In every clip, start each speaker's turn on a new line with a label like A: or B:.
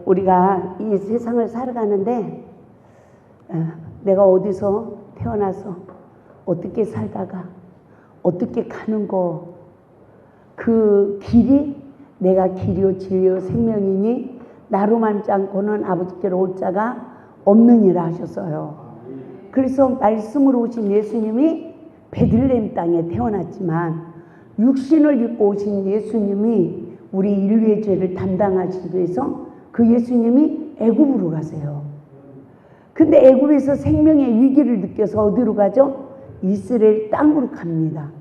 A: 우리가 이 세상을 살아가는데 내가 어디서 태어나서 어떻게 살다가 어떻게 가는 거, 그 길이 내가 길이요 진리요 생명이니 나로 말지 않고는 아버지께로 올 자가 없느니라 하셨어요. 그래서 말씀으로 오신 예수님이 베들레헴 땅에 태어났지만 육신을 입고 오신 예수님이 우리 인류의 죄를 담당하시기 위해서 그 예수님이 애굽으로 가세요. 근데 애굽에서 생명의 위기를 느껴서 어디로 가죠? 이스라엘 땅으로 갑니다.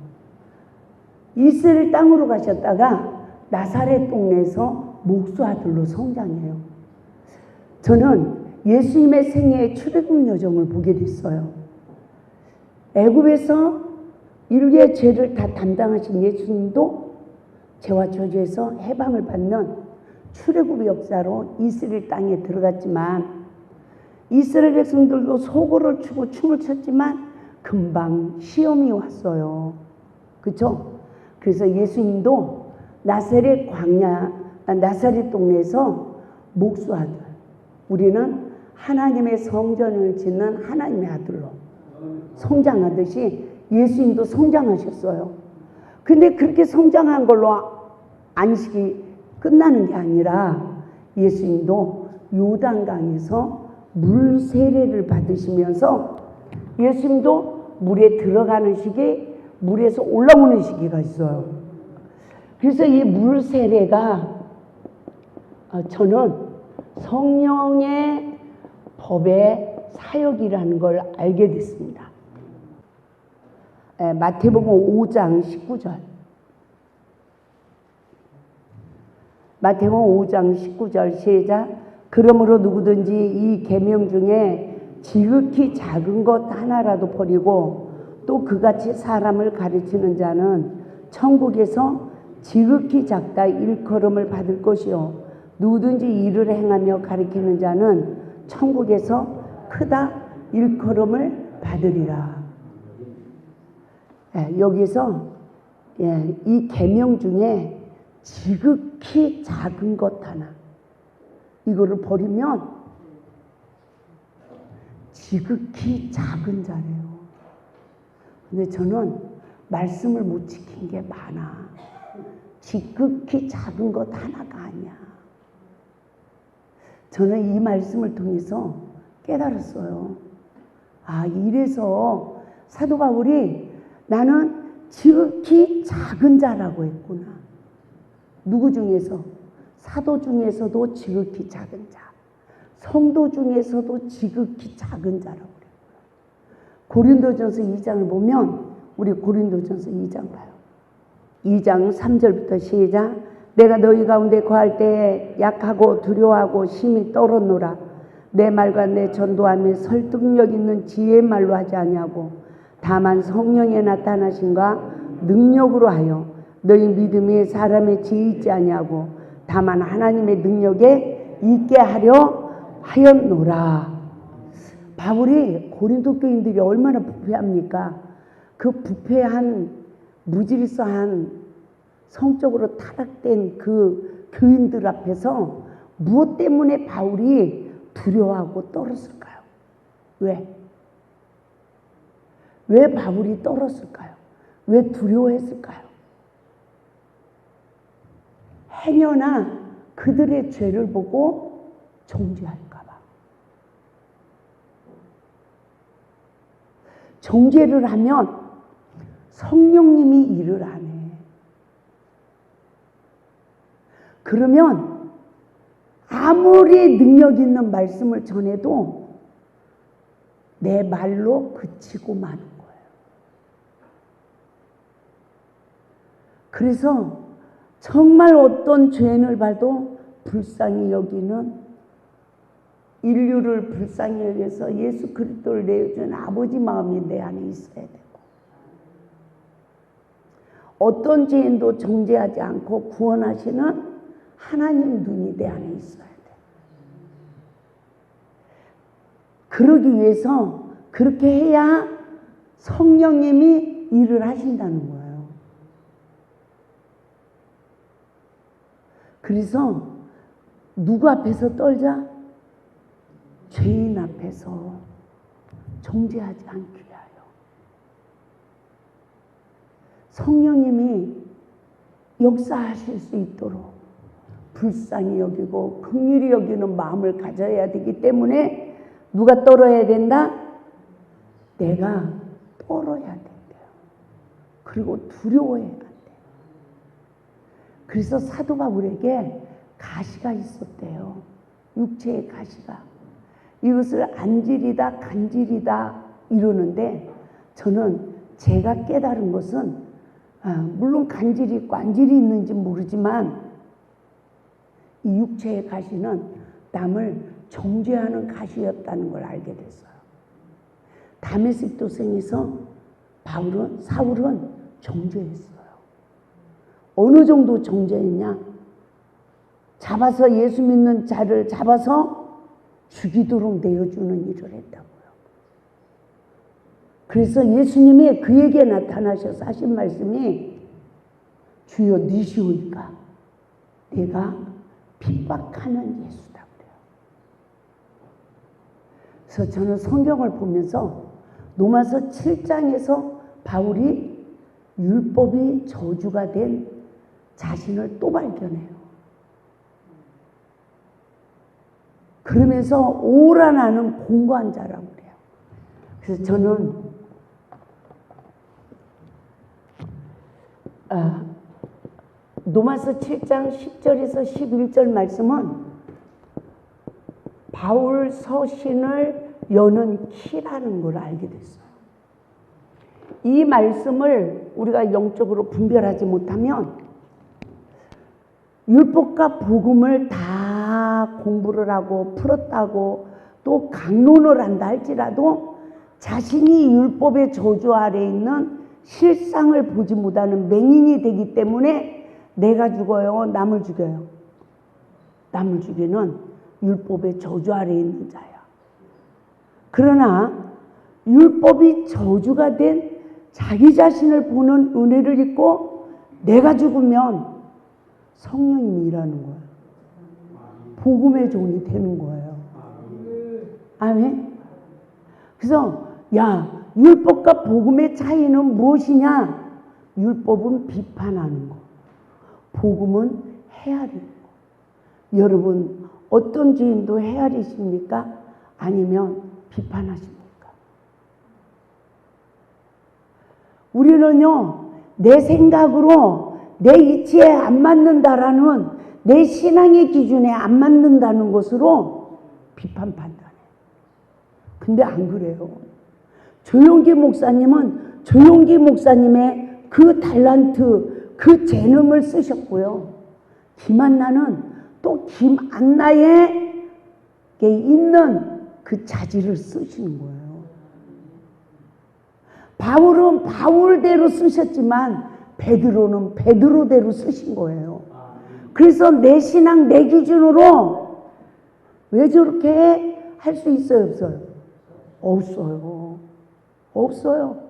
A: 이스라엘 땅으로 가셨다가 나사렛 동네에서 목수아들로 성장해요. 저는 예수님의 생애의 출애굽 여정을 보게 됐어요. 애굽에서 인류의 죄를 다 담당하신 예수님도 죄와 저주에서 해방을 받는 출애굽의 역사로 이스라엘 땅에 들어갔지만 이스라엘 백성들도 소고를 추고 춤을 췄지만 금방 시험이 왔어요. 그렇죠? 그래서 예수님도 나사렛 광야, 나사렛 동네에서 목수아들, 우리는 하나님의 성전을 짓는 하나님의 아들로 성장하듯이 예수님도 성장하셨어요. 근데 그렇게 성장한 걸로 안식이 끝나는 게 아니라 예수님도 요단강에서 물 세례를 받으시면서 예수님도 물에 들어가는 시기, 물에서 올라오는 시기가 있어요. 그래서 이 물 세례가 저는 성령의 법의 사역이라는 걸 알게 됐습니다. 마태복음 5장 19절. 마태복음 5장 19절 시작. 그러므로 누구든지 이 계명 중에 지극히 작은 것 하나라도 버리고 또 그같이 사람을 가르치는 자는 천국에서 지극히 작다 일컬음을 받을 것이요 누구든지 이를 행하며 가르치는 자는 천국에서 크다 일컬음을 받으리라. 여기서 이 계명 중에 지극히 작은 것 하나, 이거를 버리면 지극히 작은 자래요. 근데 저는 말씀을 못 지킨 게 많아. 지극히 작은 것 하나가 아니야. 저는 이 말씀을 통해서 깨달았어요. 아, 이래서 사도 바울이 나는 지극히 작은 자라고 했구나. 누구 중에서? 사도 중에서도 지극히 작은 자, 성도 중에서도 지극히 작은 자라고 그래요. 고린도전서 2장을 보면 우리 고린도전서 2장 봐요. 2장 3절부터 시작. 내가 너희 가운데 거할 때 약하고 두려워하고 심히 떨었노라. 내 말과 내 전도함에 설득력 있는 지혜의 말로 하지 아니하고 다만 성령의 나타나심과 능력으로 하여 너희 믿음이 사람의 지혜 있지 아니하고 다만 하나님의 능력에 있게 하려 하였노라. 바울이 고린도 교인들이 얼마나 부패합니까? 그 부패한 무질서한 성적으로 타락된 그 교인들 앞에서 무엇 때문에 바울이 두려워하고 떨었을까요? 왜? 왜 바울이 떨었을까요? 왜 두려워했을까요? 행여나 그들의 죄를 보고 정죄할까 봐. 정죄를 하면 성령님이 일을 안 해. 그러면 아무리 능력 있는 말씀을 전해도 내 말로 그치고 마는 거예요. 그래서 정말 어떤 죄인을 봐도 불쌍히 여기는, 인류를 불쌍히 여겨서 예수 그리스도를 내어준 아버지 마음이 내 안에 있어야 되고, 어떤 죄인도 정죄하지 않고 구원하시는 하나님 눈이 내 안에 있어야 돼. 그러기 위해서 그렇게 해야 성령님이 일을 하신다는 거예요. 그래서 누구 앞에서 떨자? 죄인 앞에서 정죄하지 않기 위하여. 성령님이 역사하실 수 있도록 불쌍히 여기고 긍휼히 여기는 마음을 가져야 되기 때문에 누가 떨어야 된다? 내가 떨어야 된대요. 그리고 두려워해야 안 돼요. 그래서 사도 바울에게 가시가 있었대요. 육체의 가시가. 이것을 안질이다 간질이다 이러는데 저는 제가 깨달은 것은 물론 간질이 있고 안질이 있는지 모르지만 이 육체의 가시는 남을 정죄하는 가시였다는 걸 알게 됐어요. 다메섹 도성에서 사울은 정죄했어요. 어느 정도 정죄했냐? 잡아서 예수 믿는 자를 잡아서 죽이도록 내어주는 일을 했다고요. 그래서 예수님이 그에게 나타나셔서 하신 말씀이 주여 니시오이까 내가 핍박하는 예수다 그래요. 그래서 저는 성경을 보면서 로마서 7장에서 바울이 율법이 저주가 된 자신을 또 발견해요. 그러면서 오라 나는 공고한 자라고 그래요. 그래서 저는 로마서 7장 10절에서 11절 말씀은 바울 서신을 여는 키라는 걸 알게 됐어요. 이 말씀을 우리가 영적으로 분별하지 못하면 율법과 복음을 다 공부를 하고 풀었다고 또 강론을 한다 할지라도 자신이 율법의 저주 아래에 있는 실상을 보지 못하는 맹인이 되기 때문에 내가 죽어요, 남을 죽여요. 남을 죽이는 율법의 저주 아래에 있는 자야. 그러나 율법이 저주가 된 자기 자신을 보는 은혜를 입고 내가 죽으면 성령님이 일하는 거예요. 복음의 종이 되는 거예요. 아멘? 그래서 율법과 복음의 차이는 무엇이냐? 율법은 비판하는 거. 복음은 헤아리는 거. 여러분 어떤 주인도 헤아리십니까? 아니면 비판하십니까? 우리는요, 내 생각으로 내 이치에 안 맞는다라는 내 신앙의 기준에 안 맞는다는 것으로 비판 판단해요. 근데 안 그래요. 조용기 목사님은 조용기 목사님의 그 달란트, 그 재능을 쓰셨고요. 김한나는 또 김안나에 있는 그 자질을 쓰시는 거예요. 바울은 바울대로 쓰셨지만 베드로는 베드로대로 쓰신 거예요. 그래서 내 신앙, 내 기준으로 왜 저렇게 할 수 있어요? 없어요? 없어요. 없어요.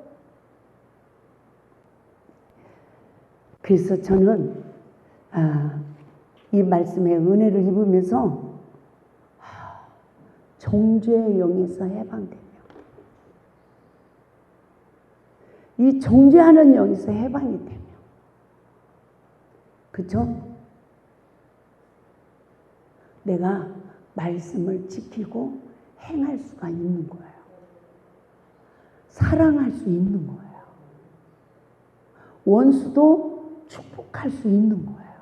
A: 그래서 저는 이 말씀에 은혜를 입으면서 정죄의 영에서 해방되며 이 정죄하는 영에서 해방이 되며 그쵸? 내가 말씀을 지키고 행할 수가 있는 거예요. 사랑할 수 있는 거예요. 원수도 축복할 수 있는 거예요.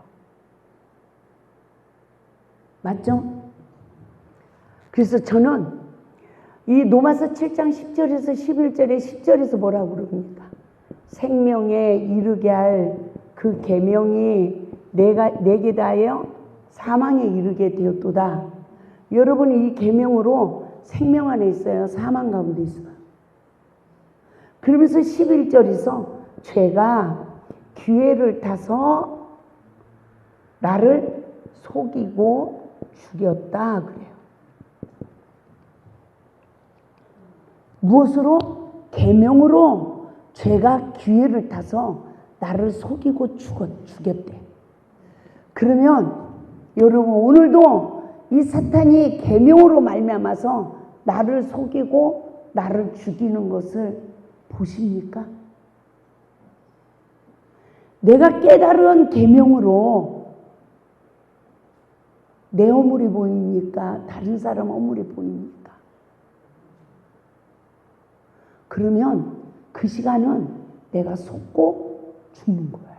A: 맞죠? 그래서 저는 이 로마서 7장 10절에서 11절에 10절에서 뭐라고 그럽니까? 생명에 이르게 할 그 계명이 내게 다하여 사망에 이르게 되었도다. 여러분이 이 계명으로 생명 안에 있어요? 사망 가운데 있어요? 그러면서 11절에서 죄가 기회를 타서 나를 속이고 죽였다 그래요. 무엇으로? 계명으로 죄가 기회를 타서 나를 속이고 죽였대. 그러면 여러분 오늘도 이 사탄이 계명으로 말미암아서 나를 속이고 나를 죽이는 것을 보십니까? 내가 깨달은 계명으로 내 허물이 보입니까? 다른 사람 허물이 보입니까? 그러면 그 시간은 내가 속고 죽는 거예요.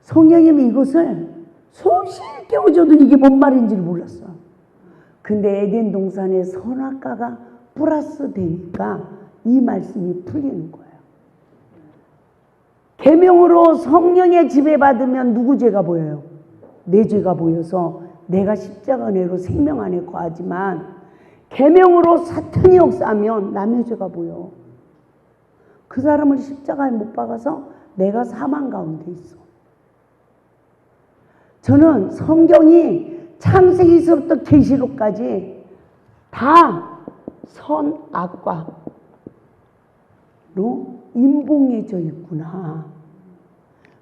A: 성령님이 이것을 수시에 깨워줘도 이게 뭔 말인지를 몰랐어. 근데 에덴 동산에 선악과가 플러스 되니까 이 말씀이 풀리는 거예요. 계명으로 성령의 지배받으면 누구 죄가 보여요? 내 죄가 보여서 내가 십자가 은혜로 생명 안에 거하지만 계명으로 사탄이 역사하면 남의 죄가 보여. 그 사람을 십자가에 못 박아서 내가 사망 가운데 있어. 저는 성경이 창세기서부터 계시록까지 다 선악과로 인봉해져 있구나.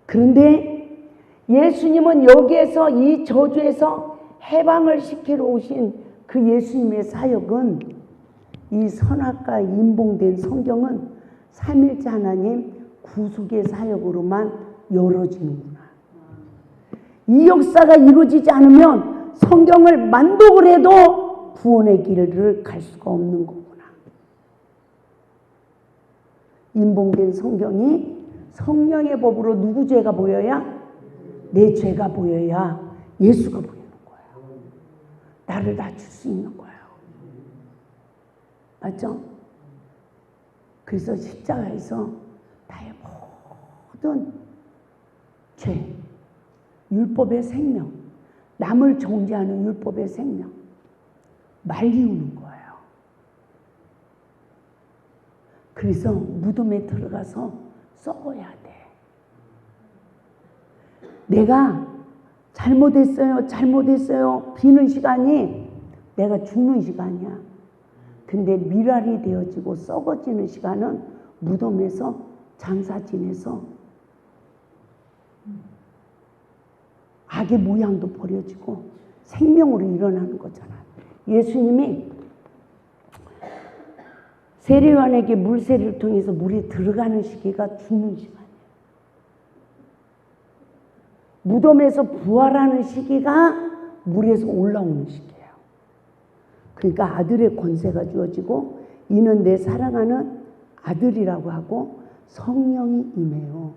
A: 그런데 예수님은 여기에서 이 저주에서 해방을 시키러 오신 그 예수님의 사역은 이 선악과 인봉된 성경은 삼일째 하나님 구속의 사역으로만 열어지는구나. 이 역사가 이루어지지 않으면 성경을 만독을 해도 구원의 길을 갈 수가 없는 거구나. 인봉된 성경이 성령의 법으로 누구 죄가 보여야? 내 죄가 보여야 예수가 보이는 거예요. 나를 낮출 수 있는 거예요. 맞죠? 그래서 십자가에서 나의 모든 죄, 율법의 생명, 남을 정죄하는 율법의 생명 말리우는 거예요. 그래서 무덤에 들어가서 썩어야 돼. 내가 잘못했어요 비는 시간이 내가 죽는 시간이야. 근데 미랄이 되어지고 썩어지는 시간은 무덤에서 장사 지내서 악의 모양도 버려지고 생명으로 일어나는 거잖아. 예수님이 세례요한에게 물세례를 통해서 물이 들어가는 시기가 죽는 시간이에요. 무덤에서 부활하는 시기가 물에서 올라오는 시기예요. 그러니까 아들의 권세가 주어지고 이는 내 사랑하는 아들이라고 하고 성령이 임해요.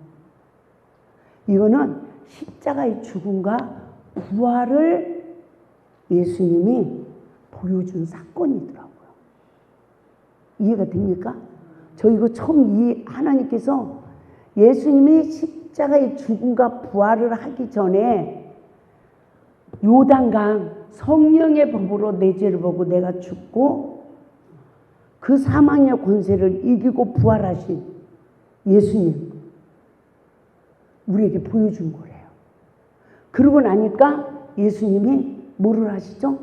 A: 이거는 십자가의 죽음과 부활을 예수님이 보여준 사건이더라고요. 이해가 됩니까? 저 이거 처음 하나님께서 예수님이 십자가의 죽음과 부활을 하기 전에 요단강 성령의 법으로 내 죄를 보고 내가 죽고 그 사망의 권세를 이기고 부활하신 예수님 우리에게 보여준 거예요. 그러고 나니까 예수님이 뭐를 하시죠?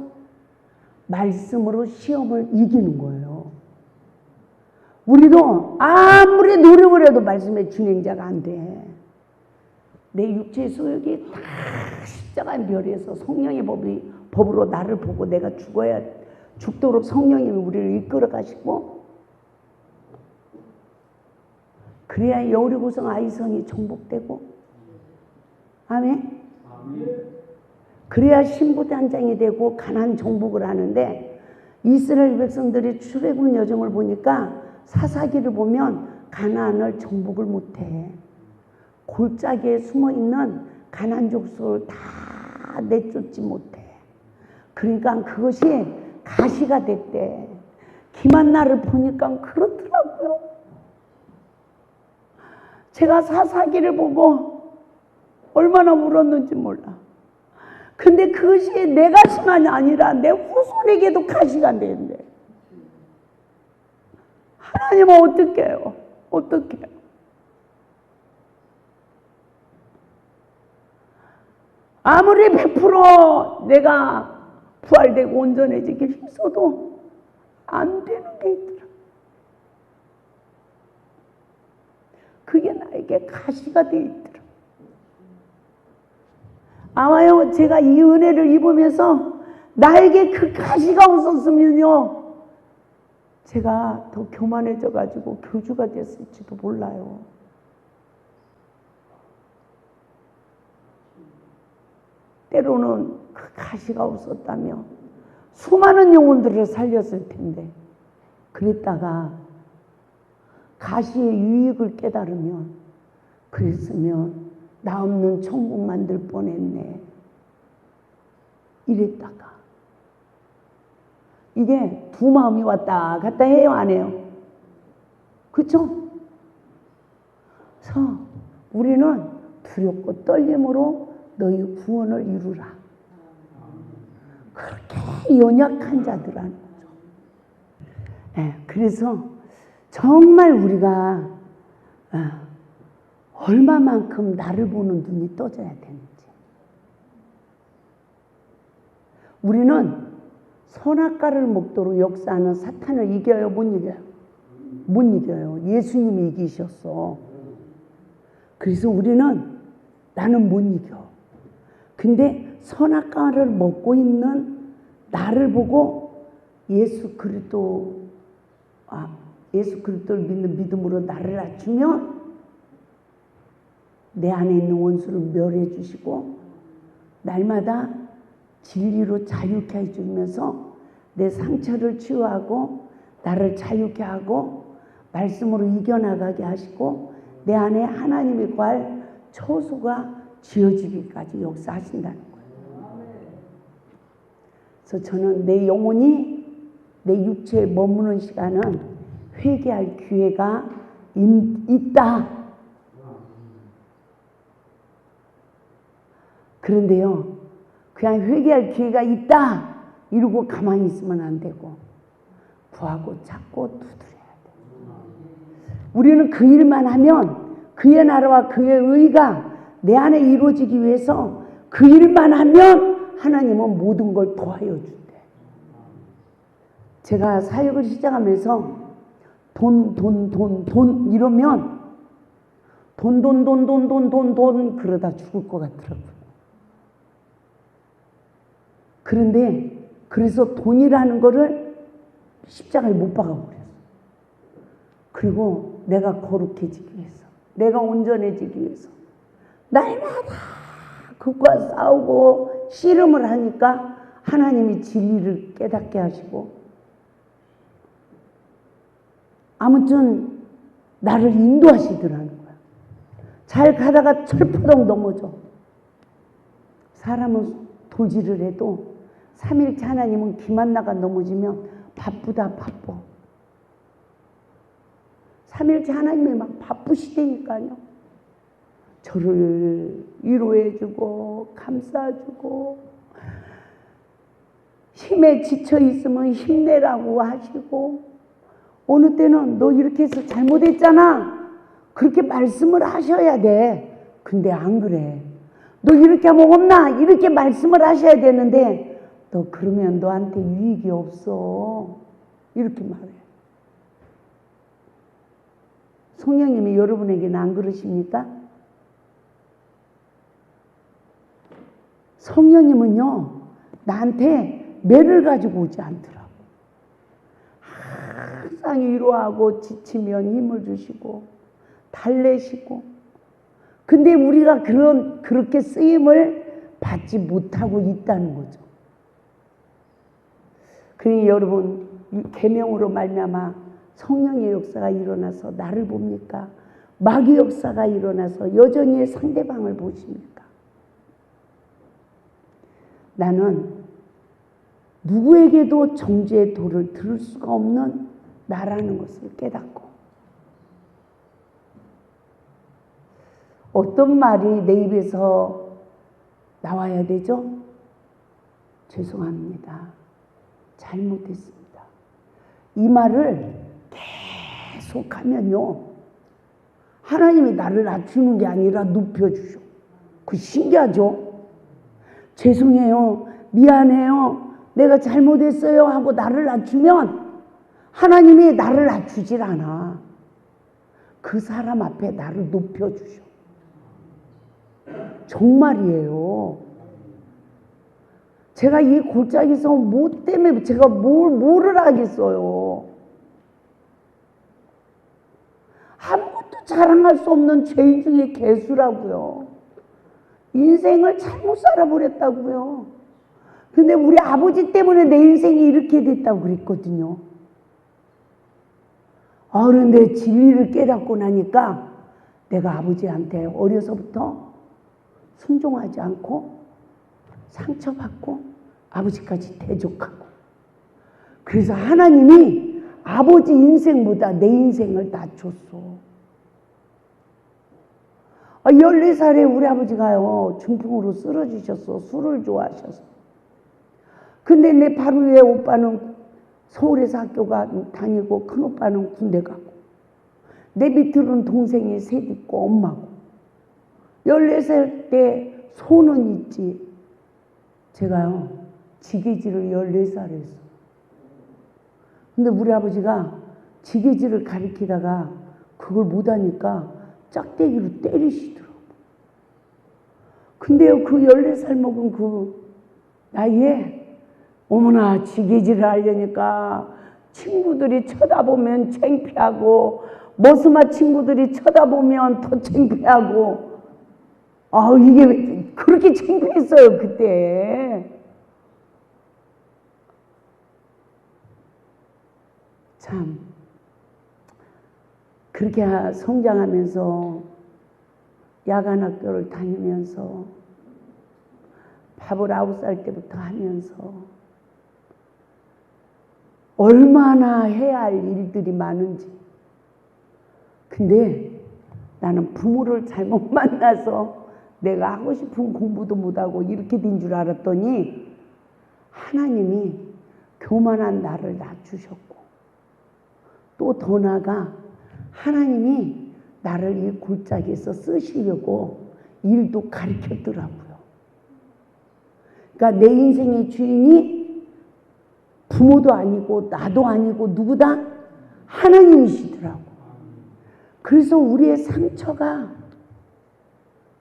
A: 말씀으로 시험을 이기는 거예요. 우리도 아무리 노력을 해도 말씀의 준행자가 안 돼. 내 육체의 소욕이 다 십자가의 별에서 성령의 법으로 나를 보고 내가 죽도록 성령님이 우리를 이끌어 가시고 그래야 여리고성 아이성이 정복되고 아멘? 그래야 신부단장이 되고 가나안 정복을 하는데 이스라엘 백성들이 출애굽 여정을 보니까 사사기를 보면 가나안을 정복을 못해. 골짜기에 숨어있는 가나안 족속을 다 내쫓지 못해. 그러니까 그것이 가시가 됐대. 기만나를 보니까 그렇더라고요. 제가 사사기를 보고 얼마나 울었는지 몰라. 근데 그것이 내 가시만이 아니라 내 후손에게도 가시가 되는데 하나님은 어떻게 해요? 어떻게 해요? 아무리 100% 내가 부활되고 온전해지기 힘써도 안 되는 게 있더라. 그게 나에게 가시가 돼 있더라. 아마요 제가 이 은혜를 입으면서 나에게 그 가시가 없었으면요 제가 더 교만해져 가지고 교주가 됐을지도 몰라요. 때로는 그 가시가 없었다면 수많은 영혼들을 살렸을 텐데, 그랬다가 가시의 유익을 깨달으면, 그랬으면 나 없는 천국 만들 뻔했네. 이랬다가 이게 두 마음이 왔다 갔다 해요, 안 해요? 그렇죠? 그래서 우리는 두렵고 떨림으로 너희 구원을 이루라. 그렇게 연약한 자들하는 거죠. 네, 그래서 정말 우리가 얼마만큼 나를 보는 눈이 떠져야 되는지. 우리는 선악과를 목도로 역사하는 사탄을 이겨요? 못 이겨요? 못 이겨요. 예수님이 이기셨어. 그래서 우리는 나는 못 이겨. 근데 선악과를 먹고 있는 나를 보고 예수 그리스도를 믿는 믿음으로 나를 낮추면 내 안에 있는 원수를 멸해 주시고 날마다 진리로 자유케 해주면서 내 상처를 치유하고 나를 자유케 하고 말씀으로 이겨나가게 하시고 내 안에 하나님의 거할 처소가 지어지기까지 역사하신다는 거예요. 그래서 저는 내 영혼이 내 육체에 머무는 시간은 회개할 기회가 있다. 그런데요, 그냥 회개할 기회가 있다 이러고 가만히 있으면 안 되고 구하고 찾고 두드려야 돼요. 우리는 그 일만 하면 그의 나라와 그의 의가 내 안에 이루어지기 위해서 그 일만 하면 하나님은 모든 걸 더하여 준대. 제가 사역을 시작하면서 돈 이러면 돈 그러다 죽을 것 같더라고요. 그런데 그래서 돈이라는 거를 십자가에 못 박아버렸어. 그리고 내가 거룩해지기 위해서, 내가 온전해지기 위해서 날마다 그것과 싸우고 씨름을 하니까 하나님이 진리를 깨닫게 하시고 아무튼 나를 인도하시더라는 거야. 잘 가다가 철퍼덕 넘어져. 사람은 돌질을 해도 3일째 하나님은 기만 나가 넘어지면 바쁘다 바빠. 3일째 하나님이 막 바쁘시다니까요. 저를 위로해주고 감싸주고 힘에 지쳐 있으면 힘내라고 하시고 어느 때는 너 이렇게 해서 잘못했잖아 그렇게 말씀을 하셔야 돼. 근데 안 그래. 너 이렇게 하면 없나 이렇게 말씀을 하셔야 되는데 너 그러면 너한테 유익이 없어 이렇게 말해. 성령님이 여러분에게는 안 그러십니까? 성령님은요 나한테 매를 가지고 오지 않더라고. 항상 위로하고 지치면 힘을 주시고 달래시고. 근데 우리가 그렇게 쓰임을 받지 못하고 있다는 거죠. 그러니 여러분 계명으로 말미암아 성령의 역사가 일어나서 나를 봅니까? 마귀 역사가 일어나서 여전히 상대방을 보십니까? 나는 누구에게도 정죄의 도를 들을 수가 없는 나라는 것을 깨닫고 어떤 말이 내 입에서 나와야 되죠? 죄송합니다. 잘못했습니다. 이 말을 계속하면요 하나님이 나를 낮추는 게 아니라 높여주셔. 그 신기하죠? 죄송해요. 미안해요. 내가 잘못했어요 하고 나를 낮추면 하나님이 나를 낮추질 않아. 그 사람 앞에 나를 높여주셔. 정말이에요. 제가 이 골짜기에서 뭐 때문에 제가 뭐를 하겠어요. 아무것도 자랑할 수 없는 죄인 중에 개수라고요. 인생을 잘못 살아버렸다고요. 근데 우리 아버지 때문에 내 인생이 이렇게 됐다고 그랬거든요. 그런데 진리를 깨닫고 나니까 내가 아버지한테 어려서부터 순종하지 않고 상처받고 아버지까지 대적하고, 그래서 하나님이 아버지 인생보다 내 인생을 낮췄어. 14살에 우리 아버지가요 중풍으로 쓰러지셨어. 술을 좋아하셔서. 근데 내 바로 위에 오빠는 서울에서 학교가 다니고 큰 오빠는 군대 가고 내 밑으로는 동생이 셋 있고 엄마고, 14살 때 소는 있지. 제가요 지게질을 14살에 했어. 근데 우리 아버지가 지게질을 가리키다가 그걸 못하니까 짝대기로 때리시더라고. 근데요 그 14살 먹은 그 나이에 어머나 지게질을 하려니까 친구들이 쳐다보면 창피하고 머스마 친구들이 쳐다보면 더 창피하고, 이게 그렇게 창피했어요 그때. 참 그렇게 성장하면서 야간 학교를 다니면서 밥을 9살 때부터 하면서 얼마나 해야 할 일들이 많은지. 근데 나는 부모를 잘못 만나서 내가 하고 싶은 공부도 못하고 이렇게 된 줄 알았더니 하나님이 교만한 나를 낮추셨고, 또 더 나아가 하나님이 나를 이 골짜기에서 쓰시려고 일도 가르쳤더라고요. 그러니까 내 인생의 주인이 부모도 아니고 나도 아니고 누구다? 하나님이시더라고. 그래서 우리의 상처가,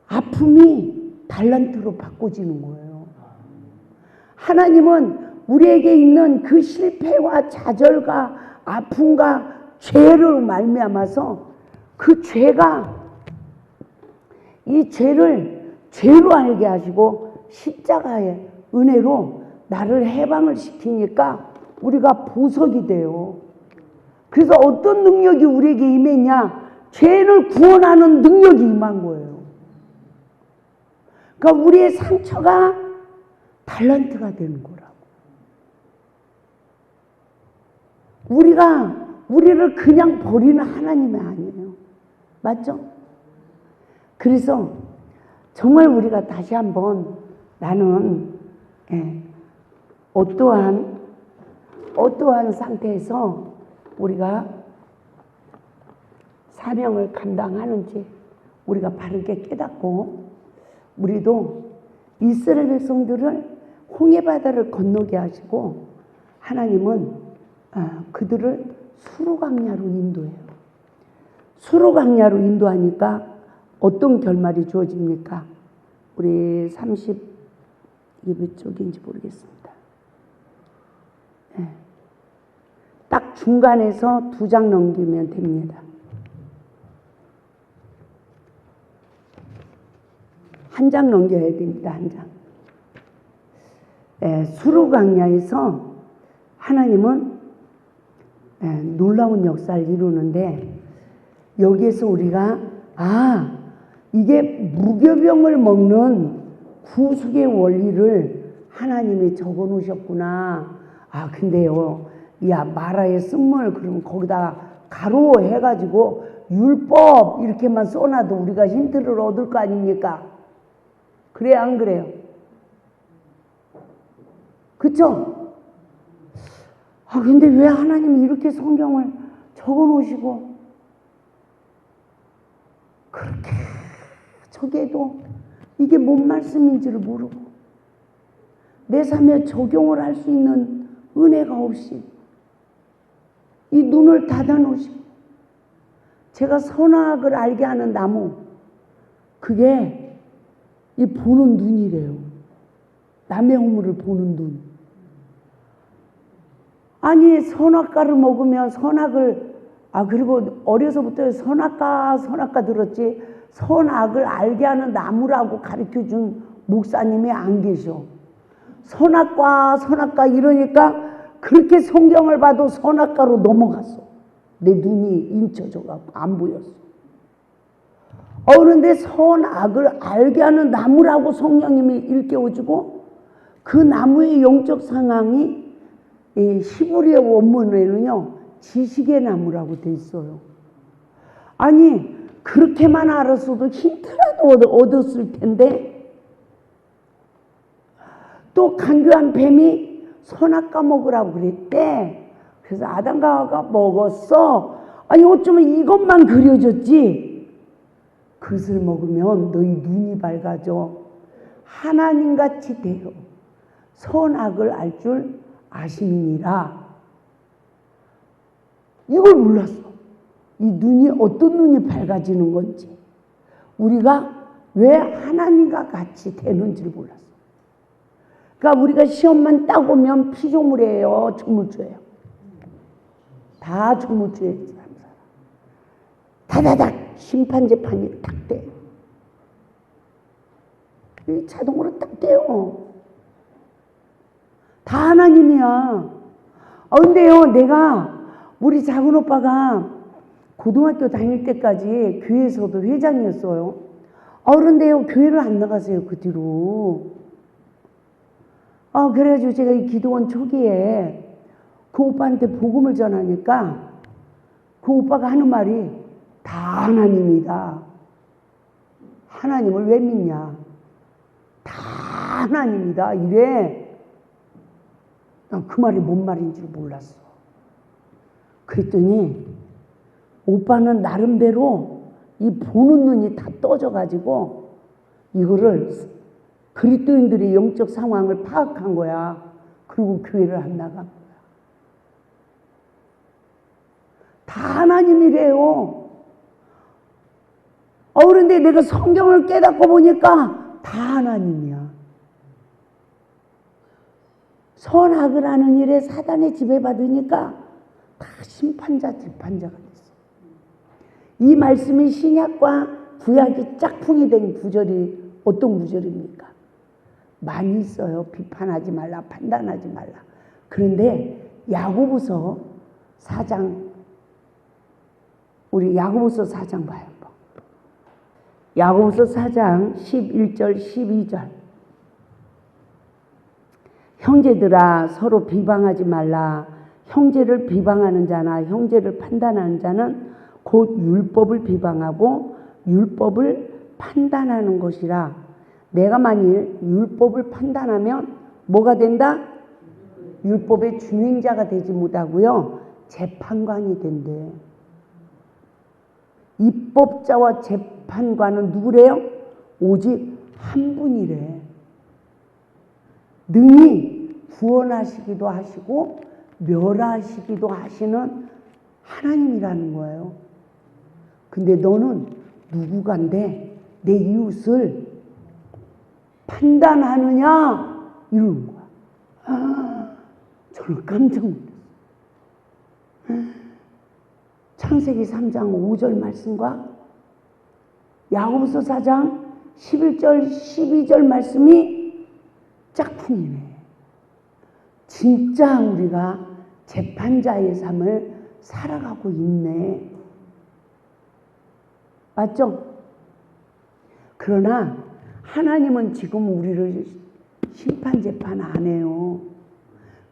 A: 아픔이 달란트로 바꿔지는 거예요. 하나님은 우리에게 있는 그 실패와 좌절과 아픔과 죄를 말미암아서 그 죄가, 이 죄를 죄로 알게 하시고 십자가의 은혜로 나를 해방을 시키니까 우리가 보석이 돼요. 그래서 어떤 능력이 우리에게 임했냐? 죄를 구원하는 능력이 임한 거예요. 그러니까 우리의 상처가 달란트가 되는 거라고. 우리를 그냥 버리는 하나님이 아니에요. 맞죠? 그래서 정말 우리가 다시 한번 나는 어떠한 상태에서 우리가 사명을 감당하는지 우리가 바르게 깨닫고, 우리도 이스라엘 백성들을 홍해바다를 건너게 하시고 하나님은 그들을 수르광야로 인도해요. 수르광야로 인도하니까 어떤 결말이 주어집니까? 우리 30, 이게 몇 쪽인지 모르겠습니다. 딱 중간에서 2장 넘기면 됩니다. 한 장 넘겨야 됩니다. 한 장. 수르광야에서 하나님은 놀라운 역사를 이루는데, 여기에서 우리가 이게 무교병을 먹는 구속의 원리를 하나님이 적어 놓으셨구나. 근데요, 마라의 쓴물 그러면 거기다 가로 해가지고 율법 이렇게만 써놔도 우리가 힌트를 얻을 거 아닙니까? 그래요, 안 그래요? 그쵸? 근데 왜 하나님이 이렇게 성경을 적어 놓으시고 그렇게 저게도 이게 뭔 말씀인지를 모르고 내 삶에 적용을 할 수 있는 은혜가 없이 이 눈을 닫아 놓으시고, 제가 선악을 알게 하는 나무, 그게 이 보는 눈이래요. 남의 허물을 보는 눈. 아니 선악과를 먹으면 선악을 그리고 어려서부터 선악과 들었지 선악을 알게 하는 나무라고 가르쳐준 목사님이 안 계셔. 선악과 이러니까 그렇게 성경을 봐도 선악과로 넘어갔어. 내 눈이 인쳐져갖고 안 보였어. 그런데 선악을 알게 하는 나무라고 성령님이 일깨워주고 그 나무의 영적 상황이 히브리어 원문에는요 지식의 나무라고 돼 있어요. 아니 그렇게만 알았어도 힌트라도 얻었을 텐데 또 간교한 뱀이 선악과 먹으라고 그랬대. 그래서 아담과 하와가 먹었어. 아니 어쩌면 이것만 그려졌지. 그것을 먹으면 너희 눈이 밝아져 하나님같이 되어 선악을 알 줄 아심이니라. 이걸 몰랐어. 이 눈이 어떤 눈이 밝아지는 건지 우리가 왜 하나님과 같이 되는지를 몰랐어. 그러니까 우리가 시험만 딱 오면 피조물이에요. 조물주예요. 다 조물주예요. 다다닥 심판재판이 딱 돼. 자동으로 딱 돼요. 다 하나님이야. 근데요 내가 우리 작은 오빠가 고등학교 다닐 때까지 교회에서도 회장이었어요. 그런데요 교회를 안 나가세요 그 뒤로. 그래가지고 제가 이 기도원 초기에 그 오빠한테 복음을 전하니까 그 오빠가 하는 말이 다 하나님이다. 하나님을 왜 믿냐? 다 하나님이다 이래. 난 그 말이 뭔 말인지 몰랐어. 그랬더니 오빠는 나름대로 이 보는 눈이 다 떠져가지고 이거를 그리스도인들의 영적 상황을 파악한 거야. 그리고 교회를 안 나간 거야. 다 하나님이래요. 그런데 내가 성경을 깨닫고 보니까 다 하나님이야. 선악을 하는 일에 사단의 지배받으니까 다 심판자, 재판자가 됐어. 이 말씀이 신약과 구약이 짝퉁이 된 구절이 어떤 구절입니까? 많이 있어요. 비판하지 말라, 판단하지 말라. 그런데 야고보서 4장, 우리 야고보서 4장 봐요. 야고보서 4장 11절, 12절. 형제들아 서로 비방하지 말라. 형제를 비방하는 자나 형제를 판단하는 자는 곧 율법을 비방하고 율법을 판단하는 것이라. 내가 만일 율법을 판단하면 뭐가 된다? 율법의 준행자가 되지 못하고요. 재판관이 된대. 입법자와 재판관은 누구래요? 오직 한 분이래. 능히 구원하시기도 하시고 멸하시기도 하시는 하나님이라는 거예요. 근데 너는 누구간데 내 이웃을 판단하느냐? 이러는 거야. 저는 깜짝 놀랐어요. 창세기 3장 5절 말씀과 야고보서 4장 11절 12절 말씀이 짝퉁이네. 진짜 우리가 재판자의 삶을 살아가고 있네. 맞죠? 그러나 하나님은 지금 우리를 심판 재판 안 해요.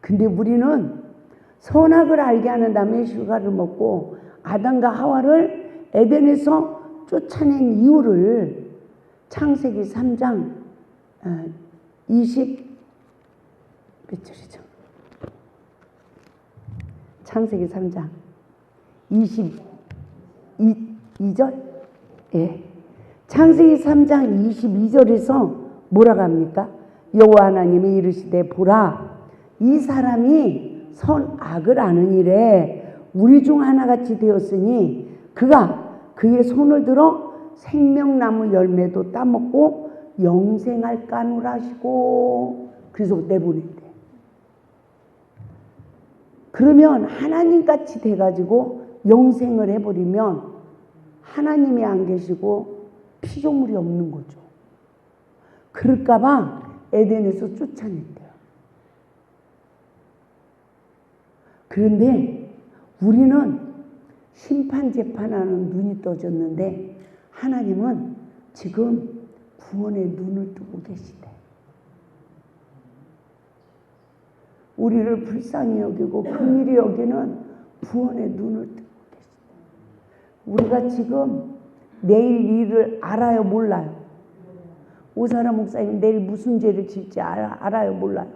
A: 근데 우리는 선악을 알게 하는 다음에 휴가를 먹고 아담과 하와를 에덴에서 쫓아낸 이유를 창세기 3장 20 몇 절이죠? 창세기 3장 22절? 예. 창세기 3장 22절에서 뭐라고 합니까? 여호와 하나님이 이르시되 보라 이 사람이 선악을 아는 일에 우리 중 하나같이 되었으니 그가 그의 손을 들어 생명나무 열매도 따먹고 영생할 까노라 하시고 그래서 내보낸대. 그러면 하나님같이 돼가지고 영생을 해버리면 하나님이 안 계시고 피조물이 없는 거죠. 그럴까봐 에덴에서 쫓아냈대요. 그런데 우리는 심판 재판하는 눈이 떠졌는데 하나님은 지금 구원의 눈을 뜨고 계시대. 우리를 불쌍히 여기고 긍휼히 여기는 구원의 눈을 뜨고 계시대. 우리가 지금 내일 일을 알아요, 몰라요? 오사라 목사님 내일 무슨 죄를 질지 알아요, 몰라요?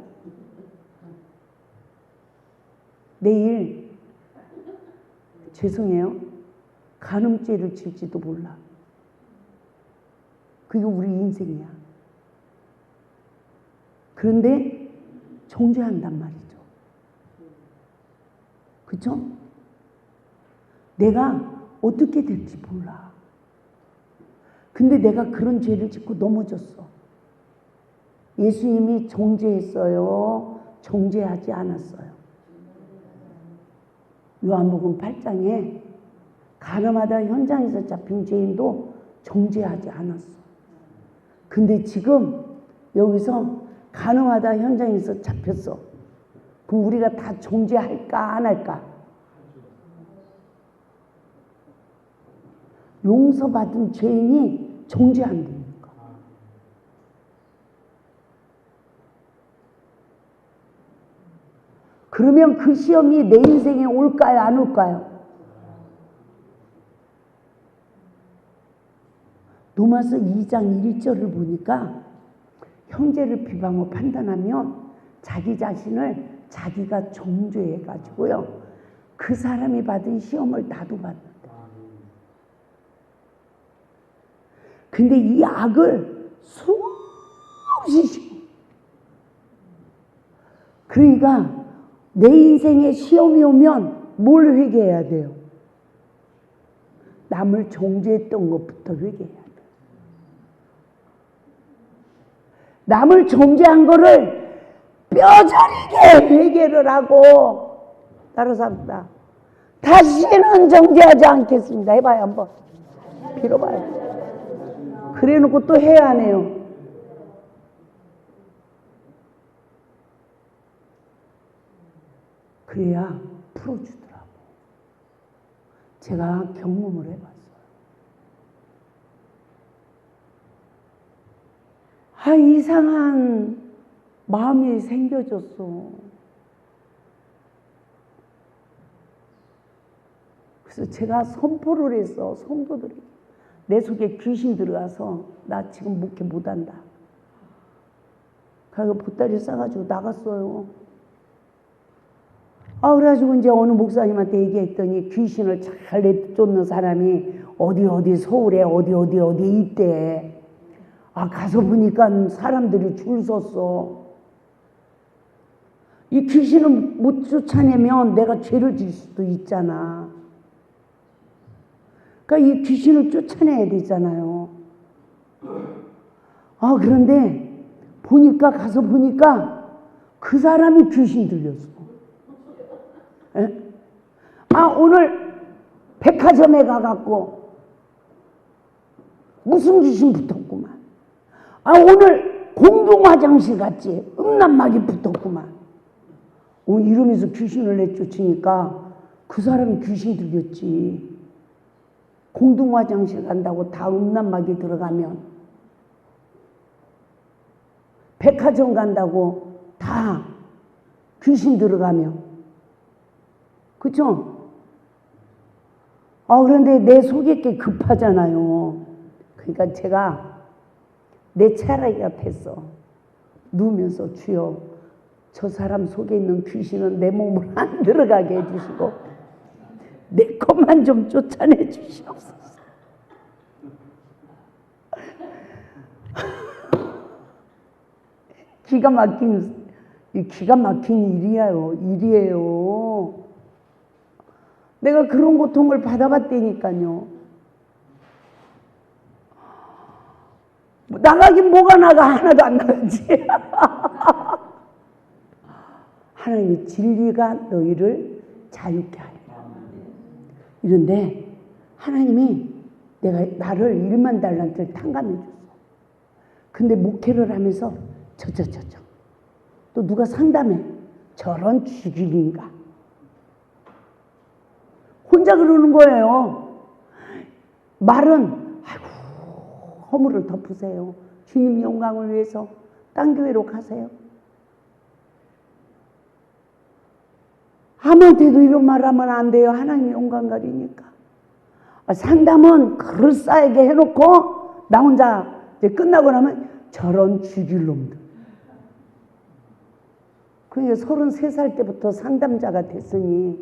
A: 내일 죄송해요, 간음죄를 질지도 몰라. 그게 우리 인생이야. 그런데 정죄한단 말이죠. 그렇죠? 내가 어떻게 될지 몰라. 근데 내가 그런 죄를 짓고 넘어졌어. 예수님이 정죄했어요? 정죄하지 않았어요? 요한복음 8장에 가늠하다 현장에서 잡힌 죄인도 정죄하지 않았어. 근데 지금 여기서 가늠하다 현장에서 잡혔어. 그럼 우리가 다 정죄할까 안 할까? 용서받은 죄인이 정죄 안 됩니까? 그러면 그 시험이 내 인생에 올까요, 안 올까요? 로마서 2장 1절을 보니까 형제를 비방하고 판단하면 자기 자신을 자기가 정죄해가지고요, 그 사람이 받은 시험을 나도 받는다. 근데 이 악을 수없이 시험. 그러니까 내 인생에 시험이 오면 뭘 회개해야 돼요? 남을 정죄했던 것부터 회개해야 돼요. 남을 정죄한 거를 뼈저리게 회개를 하고 따라서 합니다. 다시는 정죄하지 않겠습니다. 해봐요, 한번. 빌어봐요. 그래 놓고 또 해야 하네요. 그래야 풀어주더라고. 제가 경험을 해봤어요. 이상한 마음이 생겨졌어. 그래서 제가 선포를 했어. 성도들이 내 속에 귀신 들어가서 나 지금 목회 못한다. 그래서 보따리 싸가지고 나갔어요. 그래가지고 이제 어느 목사님한테 얘기했더니 귀신을 잘 내쫓는 사람이 어디 서울에 어디 있대. 가서 보니까 사람들이 줄 섰어. 이 귀신을 못 쫓아내면 내가 죄를 질 수도 있잖아. 그러니까 이 귀신을 쫓아내야 되잖아요. 그런데 가서 보니까 그 사람이 귀신 들렸어. 에? 오늘 백화점에 가갖고 무슨 귀신 붙었구만. 오늘 공동 화장실 갔지. 음란막이 붙었구만. 이러면서 귀신을 내쫓으니까 그 사람이 귀신 들렸지. 공동 화장실 간다고 다 음란막이 들어가면, 백화점 간다고 다 귀신 들어가면, 그쵸? 그런데 내 속이 꽤 급하잖아요. 그러니까 제가 내 차라리 같았어. 누우면서 주여, 저 사람 속에 있는 귀신은 내 몸을 안 들어가게 해주시고 내 것만 좀 쫓아내 주시옵소서. 기가 막힌 일이에요. 내가 그런 고통을 받아봤다니까요. 나가긴 뭐가 나가? 하나도 안 나가지. 하나님이 진리가 너희를 자유케 하리라. 이런데 하나님이 나를 1만 달란트를 탕감해 줬어. 근데 목회를 하면서 또 누가 상담해. 저런 죽일인가. 혼자 그러는 거예요. 말은 아이고 허물을 덮으세요. 주님 영광을 위해서 딴 교회로 가세요. 아무한테도 이런 말 하면 안 돼요. 하나님 영광 가리니까. 상담은 그럴싸하게 해놓고 나 혼자 이제 끝나고 나면 저런 죽일 놈들. 그게 33살 때부터 상담자가 됐으니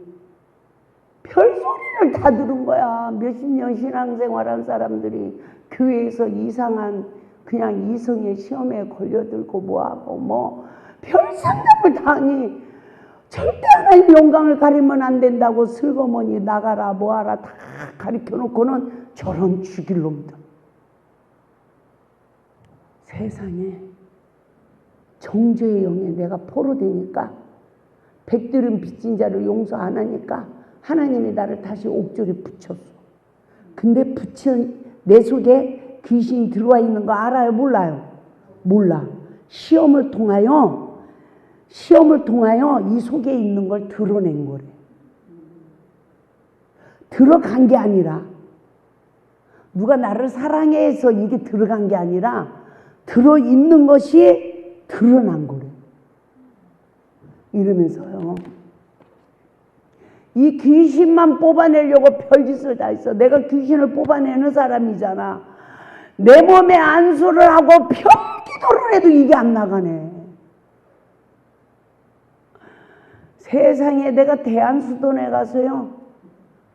A: 별소리를 다 들은 거야. 몇십 년 신앙생활한 사람들이 교회에서 이상한 그냥 이성의 시험에 걸려들고 뭐하고 별상담을 다 하니 절대 하나님 영광을 가리면 안 된다고 슬그머니 나가라 뭐하라 다 가리켜놓고는 저런 죽일 놈들. 세상에 정죄의 영에 내가 포로되니까 백들은 빚진 자를 용서 안 하니까 하나님이 나를 다시 옥졸에 붙였어. 근데 붙인 내 속에 귀신이 들어와 있는 거 알아요? 몰라요? 몰라. 시험을 통하여 이 속에 있는 걸 드러낸 거래. 들어간 게 아니라 누가 나를 사랑해서 이게 들어간 게 아니라 들어있는 것이 드러난 거래. 이러면서요. 이 귀신만 뽑아내려고 별짓을 다 했어. 내가 귀신을 뽑아내는 사람이잖아. 내 몸에 안수를 하고 별기도를 해도 이게 안 나가네. 세상에 내가 대안수도원에 가서요.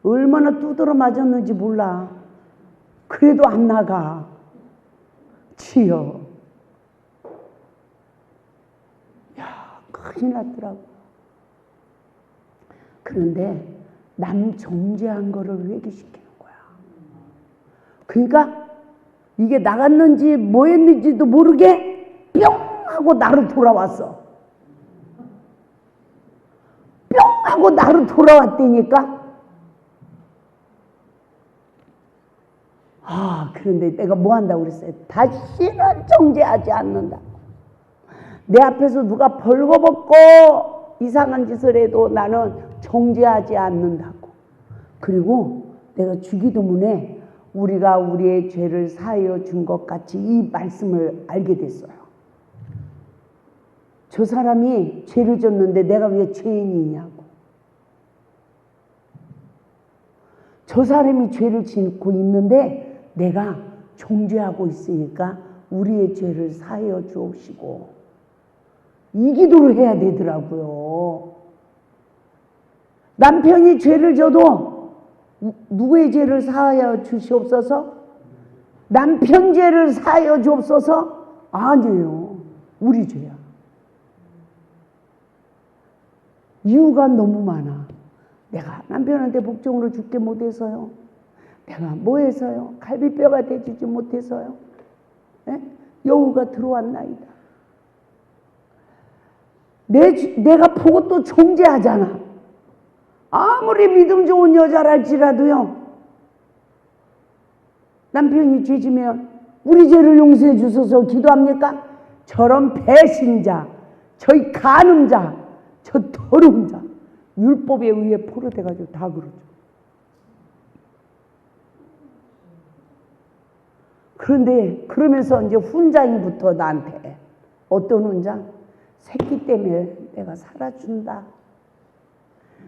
A: 얼마나 두드러 맞았는지 몰라. 그래도 안 나가. 치여. 야, 큰일 났더라고. 그런데 남 정죄한 거를 회개시키는 거야. 그러니까 이게 나갔는지 뭐 했는지도 모르게 뿅 하고 나로 돌아왔어. 뿅 하고 나로 돌아왔다니까. 그런데 내가 뭐 한다고 그랬어요? 다시는 정죄하지 않는다. 내 앞에서 누가 벌거벗고 이상한 짓을 해도 나는 정죄하지 않는다고. 그리고 내가 주기도문에 우리가 우리의 죄를 사하여 준 것 같이 이 말씀을 알게 됐어요. 저 사람이 죄를 졌는데 내가 왜 죄인이냐고. 저 사람이 죄를 짓고 있는데 내가 정죄하고 있으니까 우리의 죄를 사하여 주옵시고, 이 기도를 해야 되더라고요. 남편이 죄를 져도 누구의 죄를 사하여 주시옵소서? 남편 죄를 사하여 주옵소서? 아니에요. 우리 죄야. 이유가 너무 많아. 내가 남편한테 복종으로 죽게 못해서요. 내가 뭐해서요? 갈비뼈가 되주지 못해서요. 에? 여우가 들어왔나이다. 내가 보고 또 정죄하잖아. 아무리 믿음 좋은 여자랄지라도요. 남편이 죄지면 우리 죄를 용서해 주소서 기도합니까? 저런 배신자, 저희 간음자, 저 더러운 자, 율법에 의해 포로돼가지고 다 그러죠. 그런데 그러면서 이제 훈장이 붙어 나한테. 어떤 훈장? 새끼 때문에 내가 살아준다.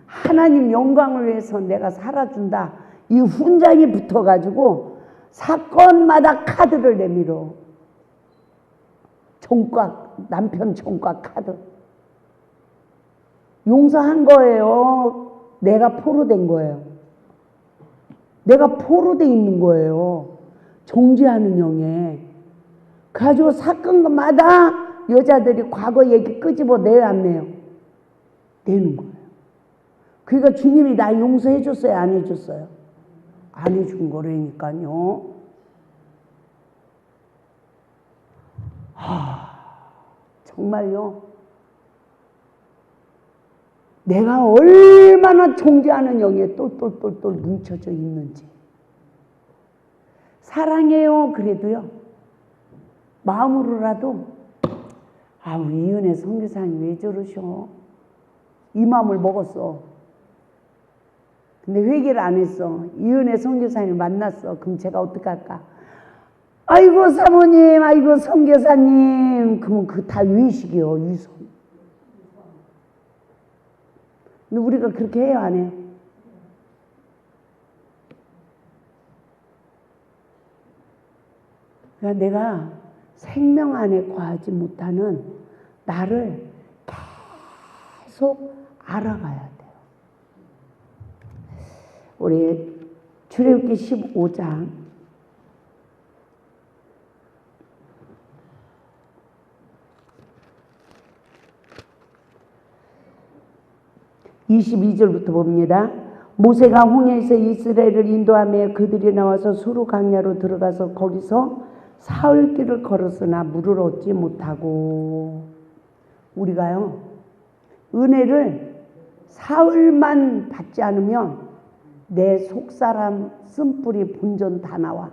A: 하나님 영광을 위해서 내가 살아준다. 이 훈장이 붙어가지고 사건마다 카드를 내밀어. 총각, 남편 총각 카드. 용서한 거예요. 내가 포로된 거예요. 내가 포로돼 있는 거예요. 정죄하는 영에. 가지고 사건마다 여자들이 과거 얘기 끄집어 내요, 안 내요? 내는 거예요. 그러니까 주님이 나 용서해 줬어요, 안 해줬어요? 안 해준 거라니까요. 정말요. 내가 얼마나 존재하는 영에 똘똘똘똘 뭉쳐져 있는지. 사랑해요 그래도요, 마음으로라도 우리 이은혜 선교사님 왜 저러셔, 이 마음을 먹었어. 근데 회개를 안 했어. 이은혜 선교사님 만났어. 그럼 제가 어떡할까? 아이고 사모님, 아이고 선교사님. 그러면 그 다 외식이요, 유선. 근데 우리가 그렇게 해요, 안 해요? 그러니까 내가 생명 안에 거하지 못하는 나를 계속 알아가야 돼요. 우리 출애굽기 15장 22절부터 봅니다. 모세가 홍해에서 이스라엘을 인도하며 그들이 나와서 수르 광야로 들어가서 거기서 사흘 길을 걸었으나 물을 얻지 못하고. 우리가요, 은혜를 사흘만 받지 않으면 내 속사람 쓴뿌리 본전 다 나와.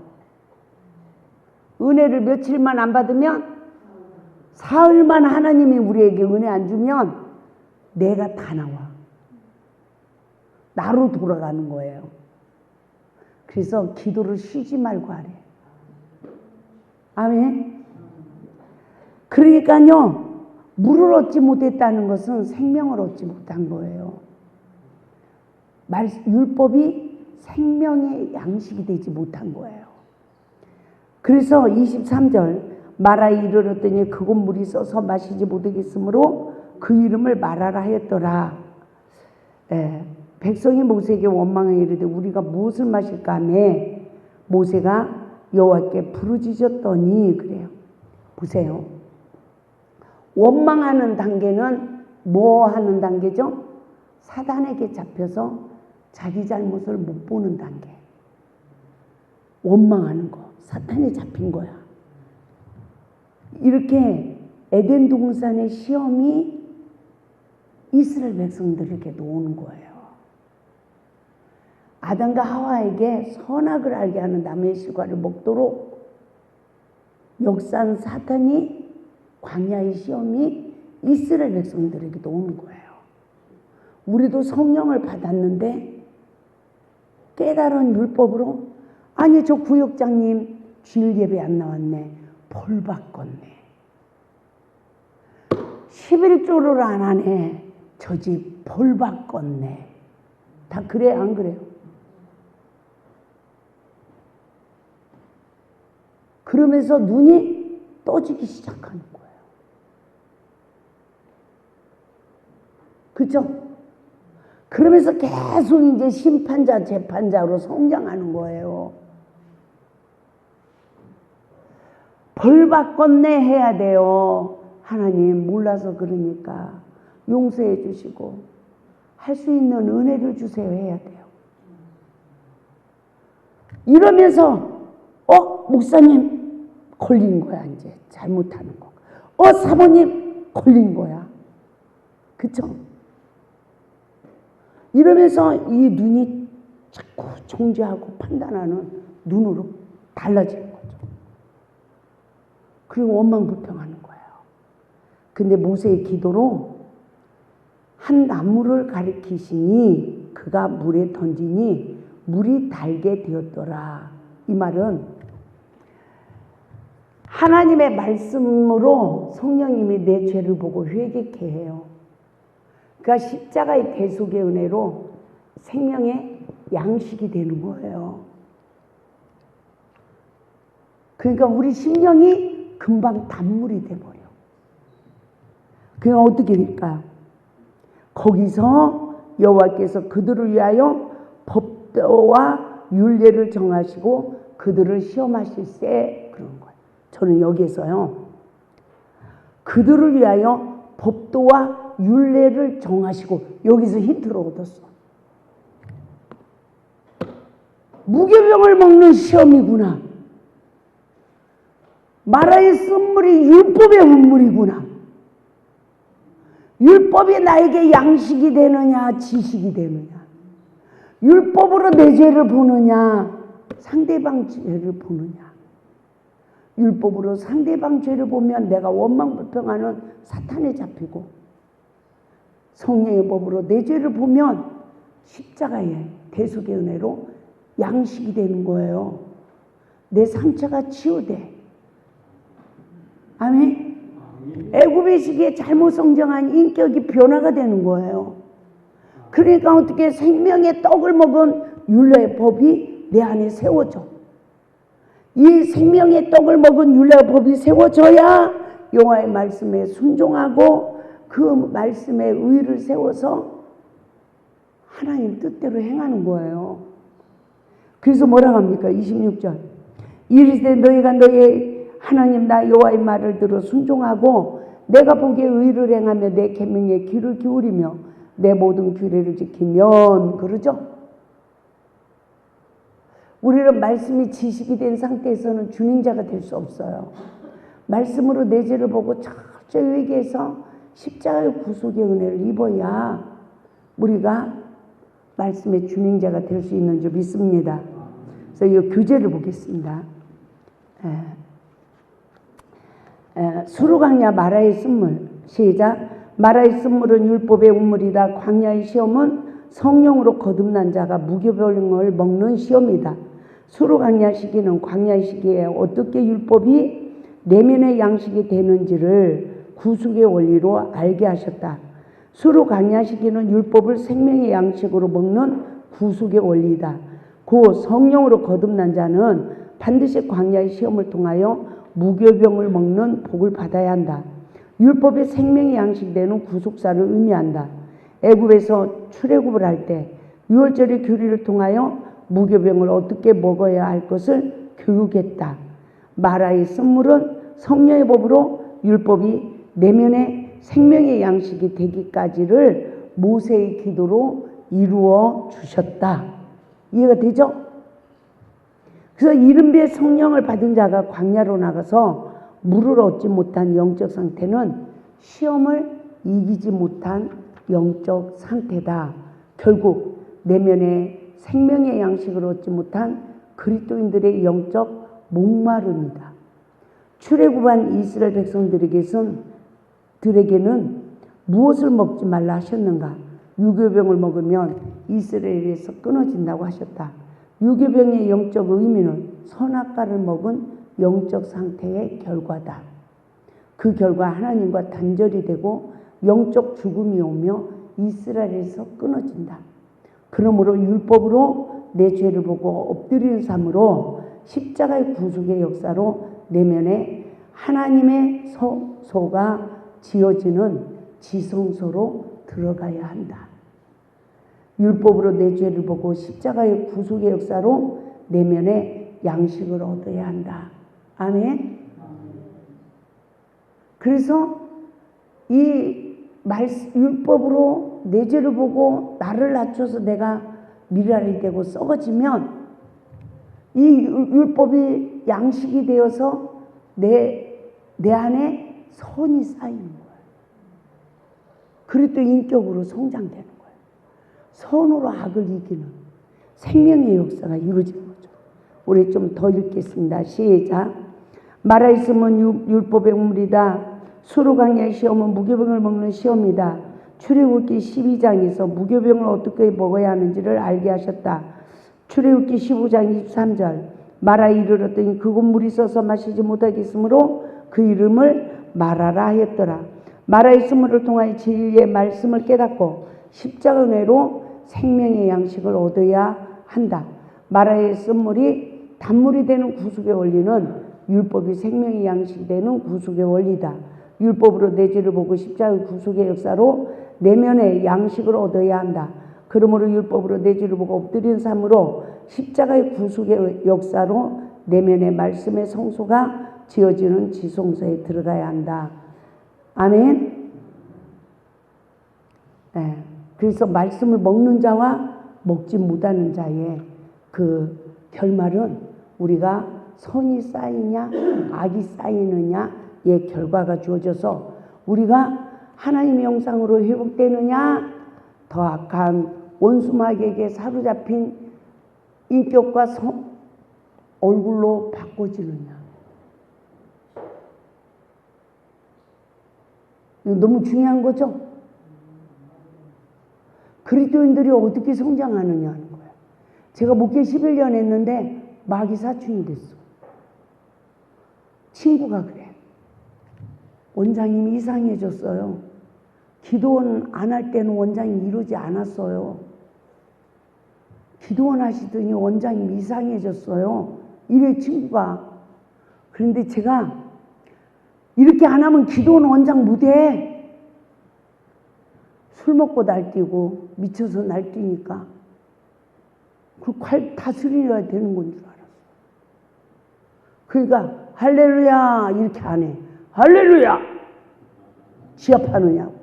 A: 은혜를 며칠만 안 받으면, 사흘만 하나님이 우리에게 은혜 안 주면 내가 다 나와. 나로 돌아가는 거예요. 그래서 기도를 쉬지 말고 하래. 아멘. 그러니까요, 물을 얻지 못했다는 것은 생명을 얻지 못한 거예요. 율법이 생명의 양식이 되지 못한 거예요. 그래서 23절, 마라에 이르렀더니 그곳 물이 써서 마시지 못하겠으므로 그 이름을 마라라 하였더라. 백성이 모세에게 원망하여 이르되 우리가 무엇을 마실까 하매 모세가 여호와께 부르짖었더니. 그래요. 보세요. 원망하는 단계는 뭐 하는 단계죠? 사단에게 잡혀서 자기 잘못을 못 보는 단계. 원망하는 거. 사탄에 잡힌 거야. 이렇게 에덴 동산의 시험이 이스라엘 백성들에게도 오는 거예요. 아담과 하와에게 선악을 알게 하는 나무의 실과를 먹도록 역사한 사탄이, 광야의 시험이 이스라엘 백성들에게도 오는 거예요. 우리도 성령을 받았는데 깨달은 율법으로, 아니 저 구역장님 주일 예배 안 나왔네, 벌 받겠네. 11조를 안 하네, 저 집 벌 받겠네. 다 그래요, 안 그래요? 그러면서 눈이 떠지기 시작하는 거예요. 그렇죠? 그러면서 계속 이제 심판자, 재판자로 성장하는 거예요. 벌 받겠네 해야 돼요. 하나님 몰라서 그러니까 용서해 주시고 할 수 있는 은혜를 주세요 해야 돼요. 이러면서 목사님 걸린 거야. 이제 잘못하는 거. 사모님 걸린 거야. 그쵸? 이러면서 이 눈이 자꾸 정죄하고 판단하는 눈으로 달라지는 거죠. 그리고 원망불평하는 거예요. 근데 모세의 기도로 한 나무를 가리키시니 그가 물에 던지니 물이 달게 되었더라. 이 말은 하나님의 말씀으로 성령님이 내 죄를 보고 회개케 해요. 그러니까 십자가의 대속의 은혜로 생명의 양식이 되는 거예요. 그러니까 우리 심령이 금방 단물이 돼버려. 그러니까 어떻게 될까요? 거기서 여호와께서 그들을 위하여 법도와 율례를 정하시고 그들을 시험하실세. 그런 거예요. 저는 여기에서요, 그들을 위하여 법도와 율례를 정하시고, 여기서 힌트를 얻었어. 무교병을 먹는 시험이구나. 마라의 쓴물이 율법의 운물이구나. 율법이 나에게 양식이 되느냐 지식이 되느냐. 율법으로 내 죄를 보느냐 상대방 죄를 보느냐. 율법으로 상대방 죄를 보면 내가 원망불평하는 사탄에 잡히고, 성령의 법으로 내 죄를 보면 십자가의 대속의 은혜로 양식이 되는 거예요. 내 상처가 치유돼. 아멘. 애굽의 시기에 잘못 성장한 인격이 변화가 되는 거예요. 그러니까 어떻게 생명의 떡을 먹은 율례의 법이 내 안에 세워져. 이 생명의 떡을 먹은 율례의 법이 세워져야 여호와의 말씀에 순종하고 그 말씀에 의를 세워서 하나님 뜻대로 행하는 거예요. 그래서 뭐라고 합니까? 26절. 이르시되 너희가 너희 하나님 나 여호와의 말을 들어 순종하고 내가 보기에 의를 행하며 내 계명에 귀를 기울이며 내 모든 규례를 지키면, 그러죠? 우리는 말씀이 지식이 된 상태에서는 주님자가 될 수 없어요. 말씀으로 내 죄를 보고 철저히 회개해서 십자가의 구속의 은혜를 입어야 우리가 말씀의 주님자가 될 수 있는 줄 믿습니다. 그래서 이 교재를 보겠습니다. 수르강야 마라의 쓴물. 시작. 마라의 쓴물은 율법의 운물이다. 광야의 시험은 성령으로 거듭난 자가 무교병을 먹는 시험이다. 수르강야 시기는 광야의 시기에 어떻게 율법이 내면의 양식이 되는지를 구속의 원리로 알게 하셨다. 수르강야 시기는 율법을 생명의 양식으로 먹는 구속의 원리이다. 고 성령으로 거듭난 자는 반드시 광야의 시험을 통하여 무교병을 먹는 복을 받아야 한다. 율법의 생명의 양식이 되는 구속사를 의미한다. 애굽에서 출애굽을 할 때 유월절의 규례를 통하여 무교병을 어떻게 먹어야 할 것을 교육했다. 마라의 쓴물은 성령의 법으로 율법이 내면의 생명의 양식이 되기까지를 모세의 기도로 이루어 주셨다. 이해가 되죠? 그래서 이른비의 성령을 받은 자가 광야로 나가서 물을 얻지 못한 영적 상태는 시험을 이기지 못한 영적 상태다. 결국 내면의 생명의 양식을 얻지 못한 그리스도인들의 영적 목마름이다. 출애굽한 이스라엘 백성들에게는 무엇을 먹지 말라 하셨는가? 유교병을 먹으면 이스라엘에서 끊어진다고 하셨다. 유교병의 영적 의미는 선악과를 먹은 영적 상태의 결과다. 그 결과 하나님과 단절이 되고 영적 죽음이 오며 이스라엘에서 끊어진다. 그러므로 율법으로 내 죄를 보고 엎드리는 삶으로 십자가의 구속의 역사로 내면에 하나님의 소가 지어지는 지성소로 들어가야 한다. 율법으로 내 죄를 보고 십자가의 구속의 역사로 내면에 양식을 얻어야 한다. 아멘. 그래서 이 율법으로 내 죄를 보고 나를 낮춰서 내가 미랄이 되고 썩어지면 이 율법이 양식이 되어서 내 안에 선이 쌓이는 거예요. 그리고 인격으로 성장되는 거예요. 선으로 악을 이기는 생명의 역사가 이루어지는 거죠. 우리 좀 더 읽겠습니다. 시작. 말하 있으면 율법의 우물이다. 수르강야의 시험은 무교병을 먹는 시험이다. 출애굽기 12장에서 무교병을 어떻게 먹어야 하는지를 알게 하셨다. 출애굽기 15장 23절. 마라에 이르렀더니 그곳 물이 써서 마시지 못하겠으므로 그 이름을 마라라 하였더라. 마라의 쓴물을 통하여 진리의 말씀을 깨닫고 십자가 은혜로 생명의 양식을 얻어야 한다. 마라의 쓴물이 단물이 되는 구속의 원리는 율법이 생명의 양식이 되는 구속의 원리다. 율법으로 내 죄를 보고 십자가의 구속의 역사로 내면의 양식을 얻어야 한다. 그러므로 율법으로 내 죄를 보고 엎드린 삶으로 십자가의 구속의 역사로 내면의 말씀의 성소가 지어지는 지성소에 들어가야 한다. 아멘. 네. 그래서 말씀을 먹는 자와 먹지 못하는 자의 그 결말은 우리가 선이 쌓이냐 악이 쌓이느냐의 결과가 주어져서 우리가 하나님의 형상으로 회복되느냐, 더 악한 원수마귀에게 사로잡힌 인격과 얼굴로 바꿔지느냐. 이거 너무 중요한 거죠. 그리스도인들이 어떻게 성장하느냐 하는 거예요. 제가 목회 11년 했는데 마귀 사춘이 됐어. 친구가 그래. 원장님이 이상해졌어요. 기도원 안 할 때는 원장님이 이러지 않았어요. 기도원 하시더니 원장님이 이상해졌어요. 이래 친구가. 그런데 제가 이렇게 안 하면 기도원 원장 못해. 술 먹고 날뛰고 미쳐서 날뛰니까 그 다스려야 되는 건 줄 알았어. 그러니까 할렐루야 이렇게 안 해. 할렐루야 지압하느냐고.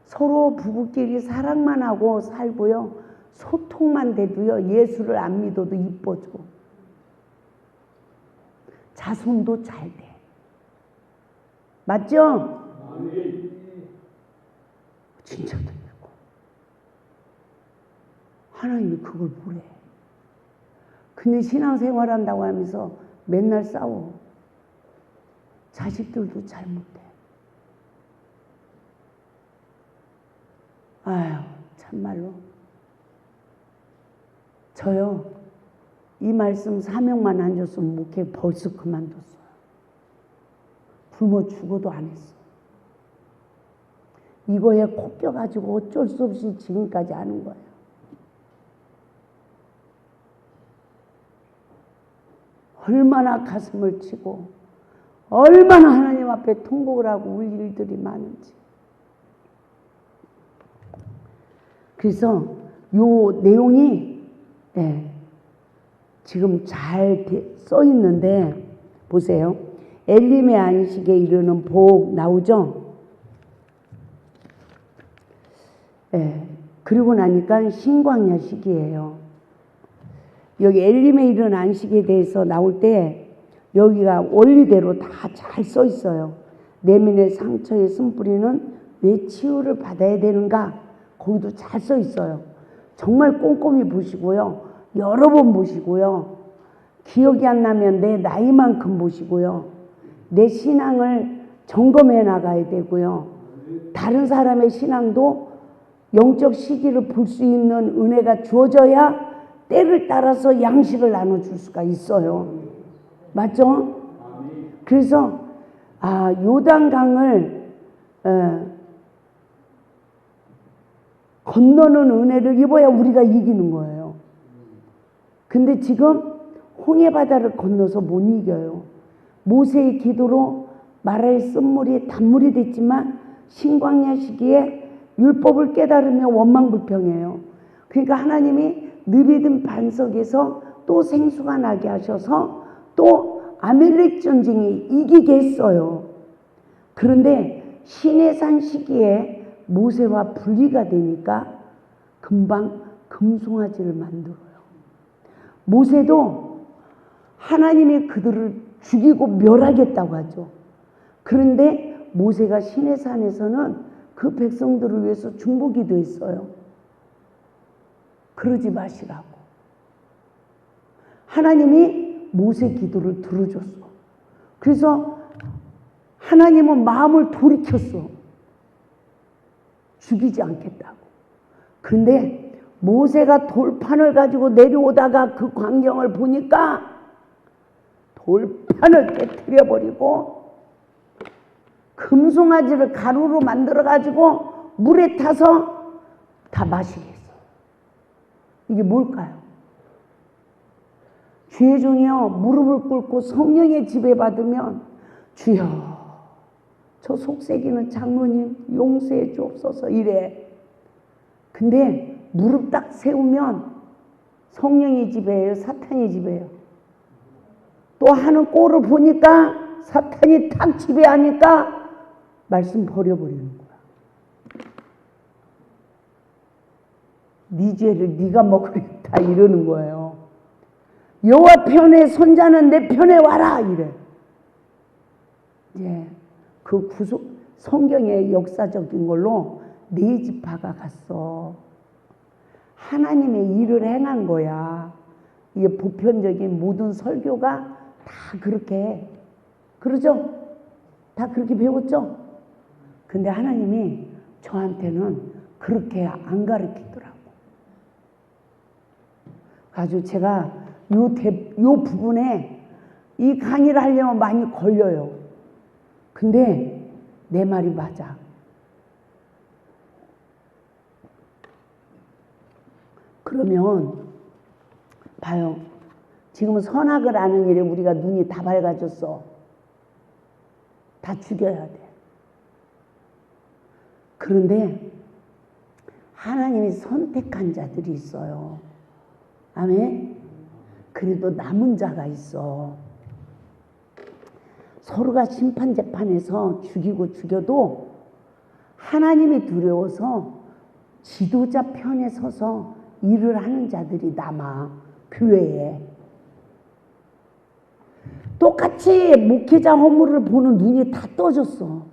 A: 서로 부부끼리 사랑만 하고 살고요. 소통만 돼도요. 예수를 안 믿어도 이뻐져. 자손도 잘 돼. 맞죠? 진짜 되고. 하나님이 그걸 보래. 근데 신앙생활 한다고 하면서 맨날 싸워. 자식들도 잘 못해. 아유, 참말로. 저요, 이 말씀 사명만 안 줬으면 목회 벌써 그만뒀어요. 굶어 죽어도 안 했어. 이거에 코 껴가지고 어쩔 수 없이 지금까지 하는 거예요. 얼마나 가슴을 치고 얼마나 하나님 앞에 통곡을 하고 울 일들이 많은지. 그래서 요 내용이 지금 잘 써 있는데 보세요. 엘림의 안식에 이르는 복 나오죠? 그리고 나니까 신광야 시기예요. 여기 엘림에 이르는 안식에 대해서 나올 때 여기가 원리대로 다 잘 써 있어요. 내면의 상처의 쓴뿌리는 왜 치유를 받아야 되는가? 거기도 잘 써 있어요. 정말 꼼꼼히 보시고요. 여러 번 보시고요. 기억이 안 나면 내 나이만큼 보시고요. 내 신앙을 점검해 나가야 되고요. 다른 사람의 신앙도 영적 시기를 볼 수 있는 은혜가 주어져야 때를 따라서 양식을 나눠줄 수가 있어요. 맞죠? 그래서 요단강을 건너는 은혜를 입어야 우리가 이기는 거예요. 근데 지금 홍해바다를 건너서 못 이겨요. 모세의 기도로 마라의 쓴물이 단물이 됐지만 신광야 시기에 율법을 깨달으며 원망불평해요. 그러니까 하나님이 느비든 반석에서 또 생수가 나게 하셔서 또 아멜렉 전쟁이 이기게 했어요. 그런데 시내산 시기에 모세와 분리가 되니까 금방 금송아지를 만들어요. 모세도 하나님이 그들을 죽이고 멸하겠다고 하죠. 그런데 모세가 시내산에서는 그 백성들을 위해서 중보기도 했어요. 그러지 마시라고. 하나님이 모세 기도를 들어줬어. 그래서 하나님은 마음을 돌이켰어. 죽이지 않겠다고. 그런데 모세가 돌판을 가지고 내려오다가 그 광경을 보니까 돌판을 깨트려버리고 금송아지를 가루로 만들어가지고 물에 타서 다 마시게 했어. 이게 뭘까요? 주의 종이여 무릎을 꿇고 성령의 지배받으면 주여 저 속삭이는 장로님 용서해 주옵소서 이래. 근데 무릎 딱 세우면 성령이 지배해요? 사탄이 지배해요? 또 하는 꼴을 보니까 사탄이 탁 지배하니까 말씀 버려버리는 거야. 네 죄를 네가 먹으랬다 이러는 거예요. 여호와 편에 선자는 내 편에 와라 이래. 그 성경의 역사적인 걸로 네 지파가 갔어. 하나님의 일을 행한 거야. 이게 보편적인 모든 설교가 다 그렇게 해. 그러죠? 다 그렇게 배웠죠? 근데 하나님이 저한테는 그렇게 안 가르치더라고. 가지고 제가 요 부분에 이 강의를 하려면 많이 걸려요. 근데 내 말이 맞아. 그러면 봐요. 지금 선악을 아는 일에 우리가 눈이 다 밝아졌어. 다 죽여야 돼. 그런데 하나님이 선택한 자들이 있어요. 아멘? 그래도 남은 자가 있어. 서로가 심판재판에서 죽이고 죽여도 하나님이 두려워서 지도자 편에 서서 일을 하는 자들이 남아. 교회에. 똑같이 목회자 허물을 보는 눈이 다 떠졌어.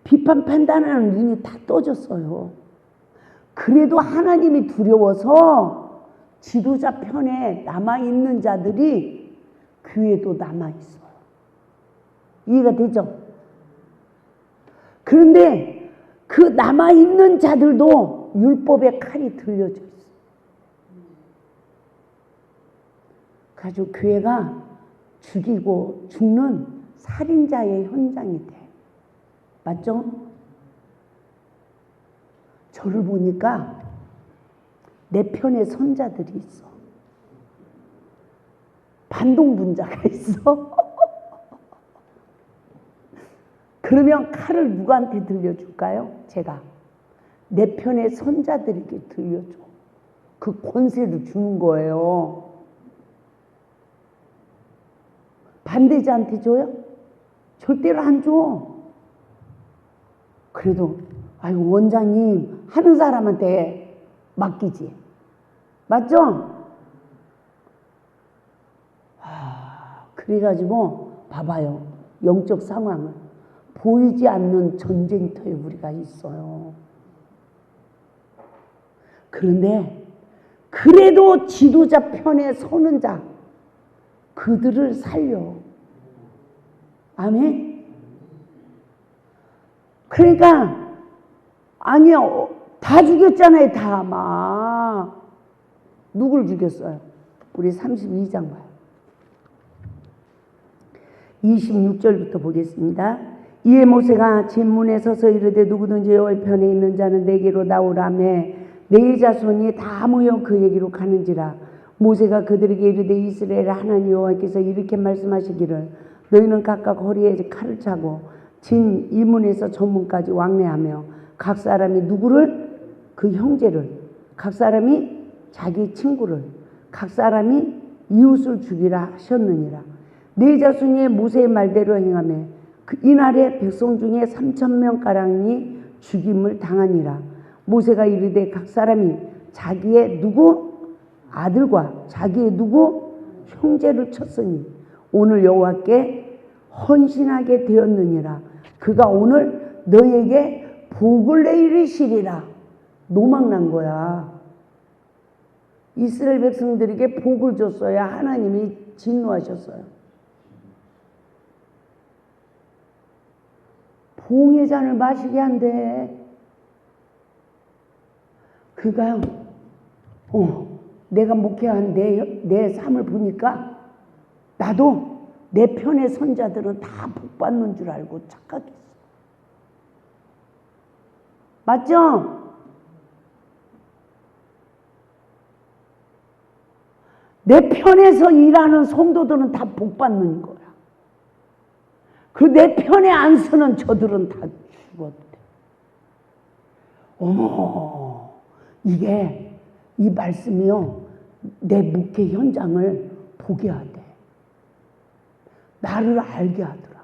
A: 비판 판단하는 눈이 다 떠졌어요. 그래도 하나님이 두려워서 지도자 편에 남아있는 자들이 교회도 남아있어요. 이해가 되죠? 그런데 그 남아있는 자들도 율법의 칼이 들려져 있어요. 가지고 교회가 죽이고 죽는 살인자의 현장이 돼. 맞죠? 저를 보니까 내 편에 선자들이 있어. 반동분자가 있어. 그러면 칼을 누구한테 들려줄까요? 제가. 내 편에 선자들에게 들려줘. 그 권세를 주는 거예요. 반대자한테 줘요? 절대로 안 줘. 그래도 아이고 원장님 하는 사람한테 맡기지. 맞죠? 그래가지고 봐봐요. 영적 상황을 보이지 않는 전쟁터에 우리가 있어요. 그런데 그래도 지도자 편에 서는 자 그들을 살려. 아멘? 그러니까 아니요. 다 죽였잖아요. 다 막. 누굴 죽였어요? 우리 32장 봐요. 26절부터 보겠습니다. 이에 모세가 진문에 서서 이르되 누구든지 여호와의 편에 있는 자는 내게로 나오라매 네 자손이 다 모여 그에게로 가는지라. 모세가 그들에게 이르되 이스라엘 하나님 여호와께서 이렇게 말씀하시기를 너희는 각각 허리에 칼을 차고 진 이문에서 저문까지 왕래하며 각 사람이 누구를 그 형제를 각 사람이 자기 친구를 각 사람이 이웃을 죽이라 하셨느니라. 네 자손이 모세의 말대로 행하며 이날에 백성 중에 3,000명가량이 죽임을 당하니라. 모세가 이르되 각 사람이 자기의 누구 아들과 자기의 누구 형제를 쳤으니 오늘 여호와께 헌신하게 되었느니라. 그가 오늘 너에게 복을 내리시리라. 노망난 거야. 이스라엘 백성들에게 복을 줬어야 하나님이 진노하셨어요. 봉의 잔을 마시게 한대. 그가 내가 목회한 내 삶을 보니까 나도 내 편의 선자들은 다 복받는 줄 알고 착각했어. 맞죠? 내 편에서 일하는 성도들은 다 복받는 거야. 그 내 편에 안 서는 저들은 다 죽었대. 어머, 이게 이 말씀이요 내 목회 현장을 보게 하대. 나를 알게 하더라.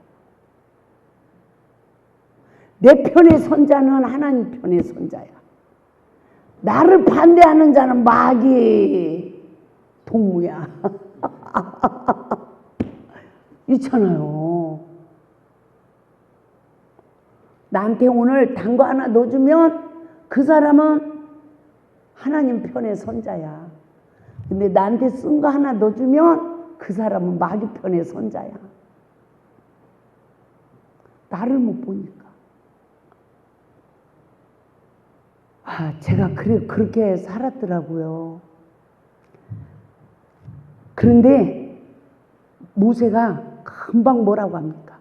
A: 내 편의 선자는 하나님 편의 선자야. 나를 반대하는 자는 마귀 동무야. 있잖아요. 나한테 오늘 단 거 하나 넣어주면 그 사람은 하나님 편의 손자야. 근데 나한테 쓴 거 하나 넣어주면 그 사람은 마귀 편의 손자야. 나를 못 보니까. 제가 그렇게 살았더라고요. 그런데 모세가 금방 뭐라고 합니까?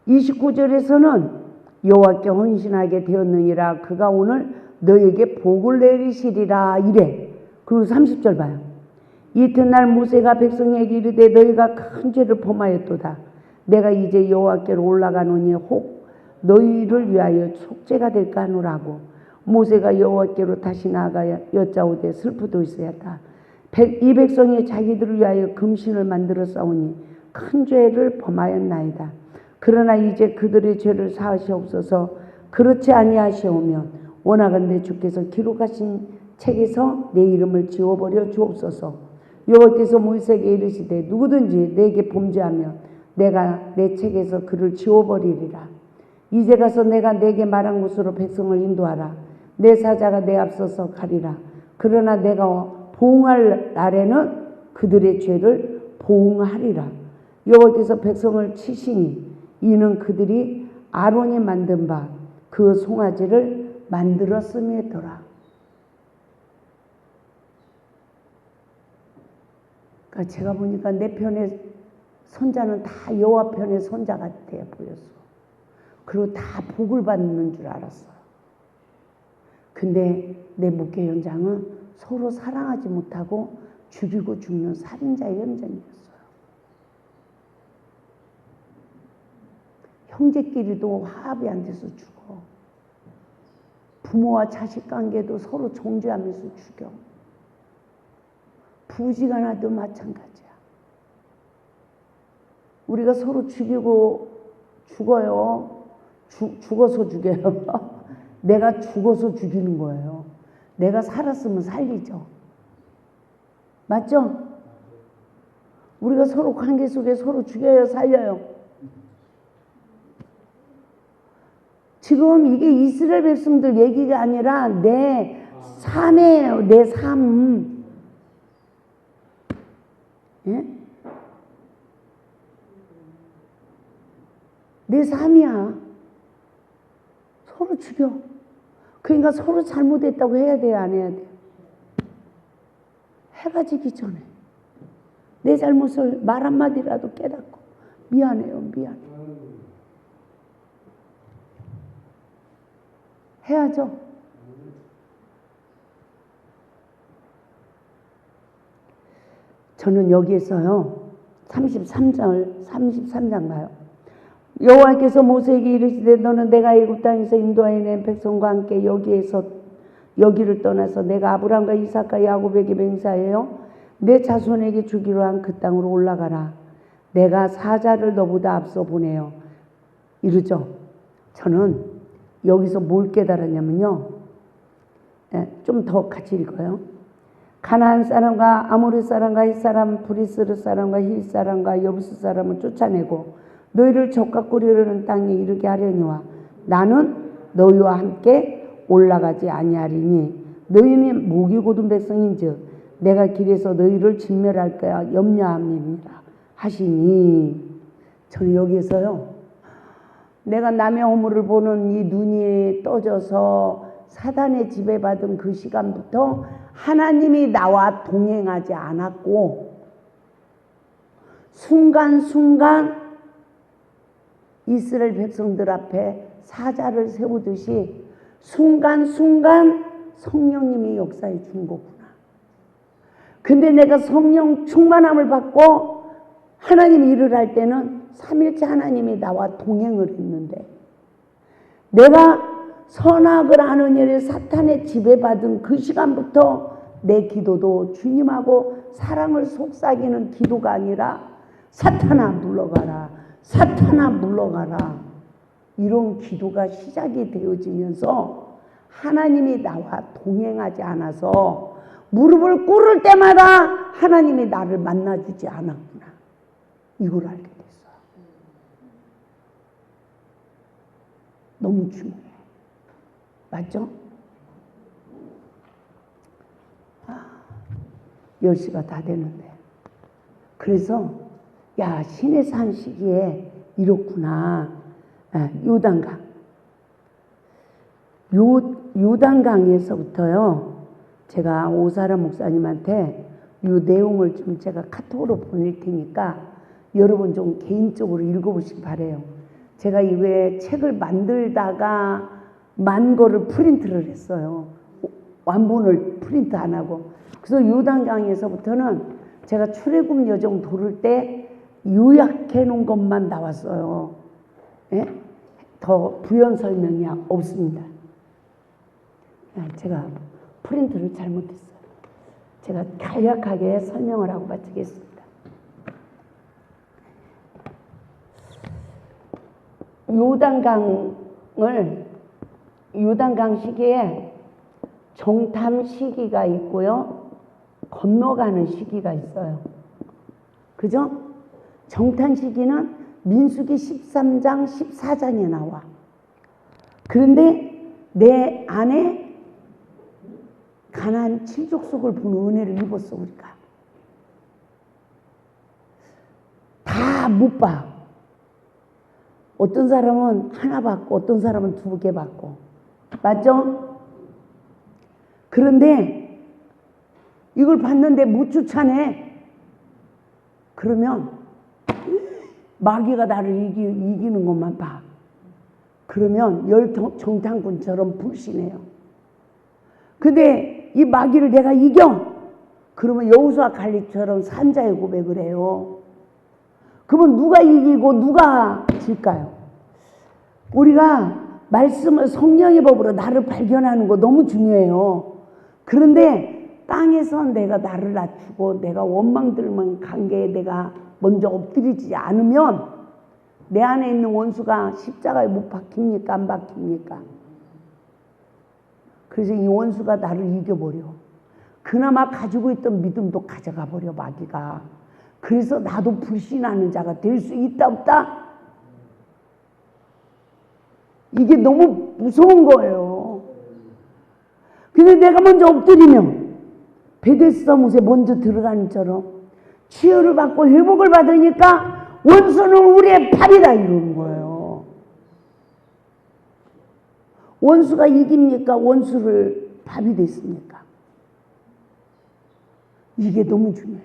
A: 29절에서는 여호와께 헌신하게 되었느니라 그가 오늘 너에게 복을 내리시리라 이래. 그리고 30절 봐요. 이튿날 모세가 백성에게 이르되 너희가 큰 죄를 범하였도다. 내가 이제 여호와께로 올라가노니 혹 너희를 위하여 속죄가 될까 하노라고. 모세가 여호와께로 다시 나아가 여짜오되 슬프도이소이다. 이 백성이 자기들을 위하여 금신을 만들어 싸우니 큰 죄를 범하였나이다. 그러나 이제 그들의 죄를 사하시옵소서. 그렇지 아니하시오면 원하건대 주께서 기록하신 책에서 내 이름을 지워버려 주옵소서. 여호와께서 모세에게 이르시되 누구든지 내게 범죄하면 내가 내 책에서 그를 지워버리리라. 이제 가서 내가 내게 말한 곳으로 백성을 인도하라. 내 사자가 내 앞서서 가리라. 그러나 내가 보응할 날에는 그들의 죄를 보응하리라. 여호와께서 백성을 치시니 이는 그들이 아론이 만든 바 그 송아지를 만들었음이더라. 그러니까 제가 보니까 내 편의 손자는 다 여호와 편의 손자 같아 보였어. 그리고 다 복을 받는 줄 알았어요. 근데 내 목회 현장은 서로 사랑하지 못하고 죽이고 죽는 살인자의 현장이었어요. 형제끼리도 화합이 안 돼서 죽어. 부모와 자식 관계도 서로 정죄하면서 죽여. 부지간해도 마찬가지야. 우리가 서로 죽이고 죽어요. 죽어서 죽여요. 내가 죽어서 죽이는 거예요. 내가 살았으면 살리죠. 맞죠? 우리가 서로 관계 속에 서로 죽여요, 살려요. 지금 이게 이스라엘 백성들 얘기가 아니라 내 삶이에요. 내 삶. 예? 내 삶이야. 서로 죽여. 그러니까 서로 잘못했다고 해야 돼요, 안 해야 돼요? 해가 지기 전에 내 잘못을 말 한마디라도 깨닫고 미안해요, 미안해. 해야죠. 저는 여기에서요 33장 가요. 여호와께서 모세에게 이르시되 너는 내가 애굽 땅에서 인도하여 낸 백성과 함께 여기를 떠나서 내가 아브람과 이삭과 야곱에게 맹세하여 내 자손에게 주기로 한 그 땅으로 올라가라. 내가 사자를 너보다 앞서 보내요. 이러죠. 저는 여기서 뭘 깨달았냐면요. 좀 더 같이 읽어요. 가나안 사람과 아모리 사람과 헷 사람, 브리스르 사람과 힐 사람과 여부스 사람을 쫓아내고 너희를 적과 꾸리려는 땅에 이르게 하려니와 나는 너희와 함께 올라가지 아니하리니 너희는 목이 곧은 백성인즉 내가 길에서 너희를 진멸할까 염려함이니라 하시니. 저는 여기에서요 내가 남의 허물을 보는 이 눈이 떠져서 사단의 지배받은 그 시간부터 하나님이 나와 동행하지 않았고 순간순간 이스라엘 백성들 앞에 사자를 세우듯이 순간순간 성령님이 역사해 준 거구나. 근데 내가 성령 충만함을 받고 하나님 일을 할 때는 삼일째 하나님이 나와 동행을 했는데 내가 선악을 하는 일에 사탄의 지배받은 그 시간부터 내 기도도 주님하고 사랑을 속삭이는 기도가 아니라 사탄아 물러가라, 사탄아 물러가라, 이런 기도가 시작이 되어지면서 하나님이 나와 동행하지 않아서 무릎을 꿇을 때마다 하나님이 나를 만나주지 않았구나. 이걸 알게 됐어요. 너무 중요해. 맞죠? 10시가 다 되는데. 그래서 야, 신의 산 시기에 이렇구나. 요단강. 요단강에서부터요. 제가 오사라 목사님한테 이 내용을 좀 제가 카톡으로 보낼 테니까 여러분 좀 개인적으로 읽어보시기 바래요. 제가 이외에 책을 만들다가 만 거를 프린트를 했어요. 완본을 프린트 안 하고. 그래서 요단강에서부터는 제가 출애굽 여정 도를 때 요약해 놓은 것만 나왔어요. 예? 더 부연 설명이 없습니다. 제가 프린트를 잘못했어요. 제가 간략하게 설명을 하고 마치겠습니다. 요단강 시기에 정탐 시기가 있고요. 건너가는 시기가 있어요. 그죠? 정탐 시기는 민수기 13장, 14장에 나와. 그런데 내 안에 가나안 7족속을 본 은혜를 입었어, 우리가. 다 못 봐. 어떤 사람은 하나 받고 어떤 사람은 2개 받고. 맞죠? 그런데 이걸 봤는데 못 쫓아내. 그러면 마귀가 나를 이기는 것만 봐. 그러면 열정탐꾼처럼 불신해요. 근데 이 마귀를 내가 이겨. 그러면 여호수아 갈렙처럼 산자의 고백을 해요. 그러면 누가 이기고 누가 질까요? 우리가 말씀을 성령의 법으로 나를 발견하는 거 너무 중요해요. 그런데 땅에서 내가 나를 낮추고 내가 원망 들면 관계에 내가 먼저 엎드리지 않으면 내 안에 있는 원수가 십자가에 못 박힙니까? 안 박힙니까? 그래서 이 원수가 나를 이겨버려. 그나마 가지고 있던 믿음도 가져가 버려, 마귀가. 그래서 나도 불신하는 자가 될 수 있다 없다? 이게 너무 무서운 거예요. 근데 내가 먼저 엎드리면 베데스다 못에 먼저 들어가는 처럼 치유를 받고 회복을 받으니까 원수는 우리의 팔이다 이러는 거예요. 원수가 이깁니까? 원수를 밥이 됐습니까? 이게 너무 중요해.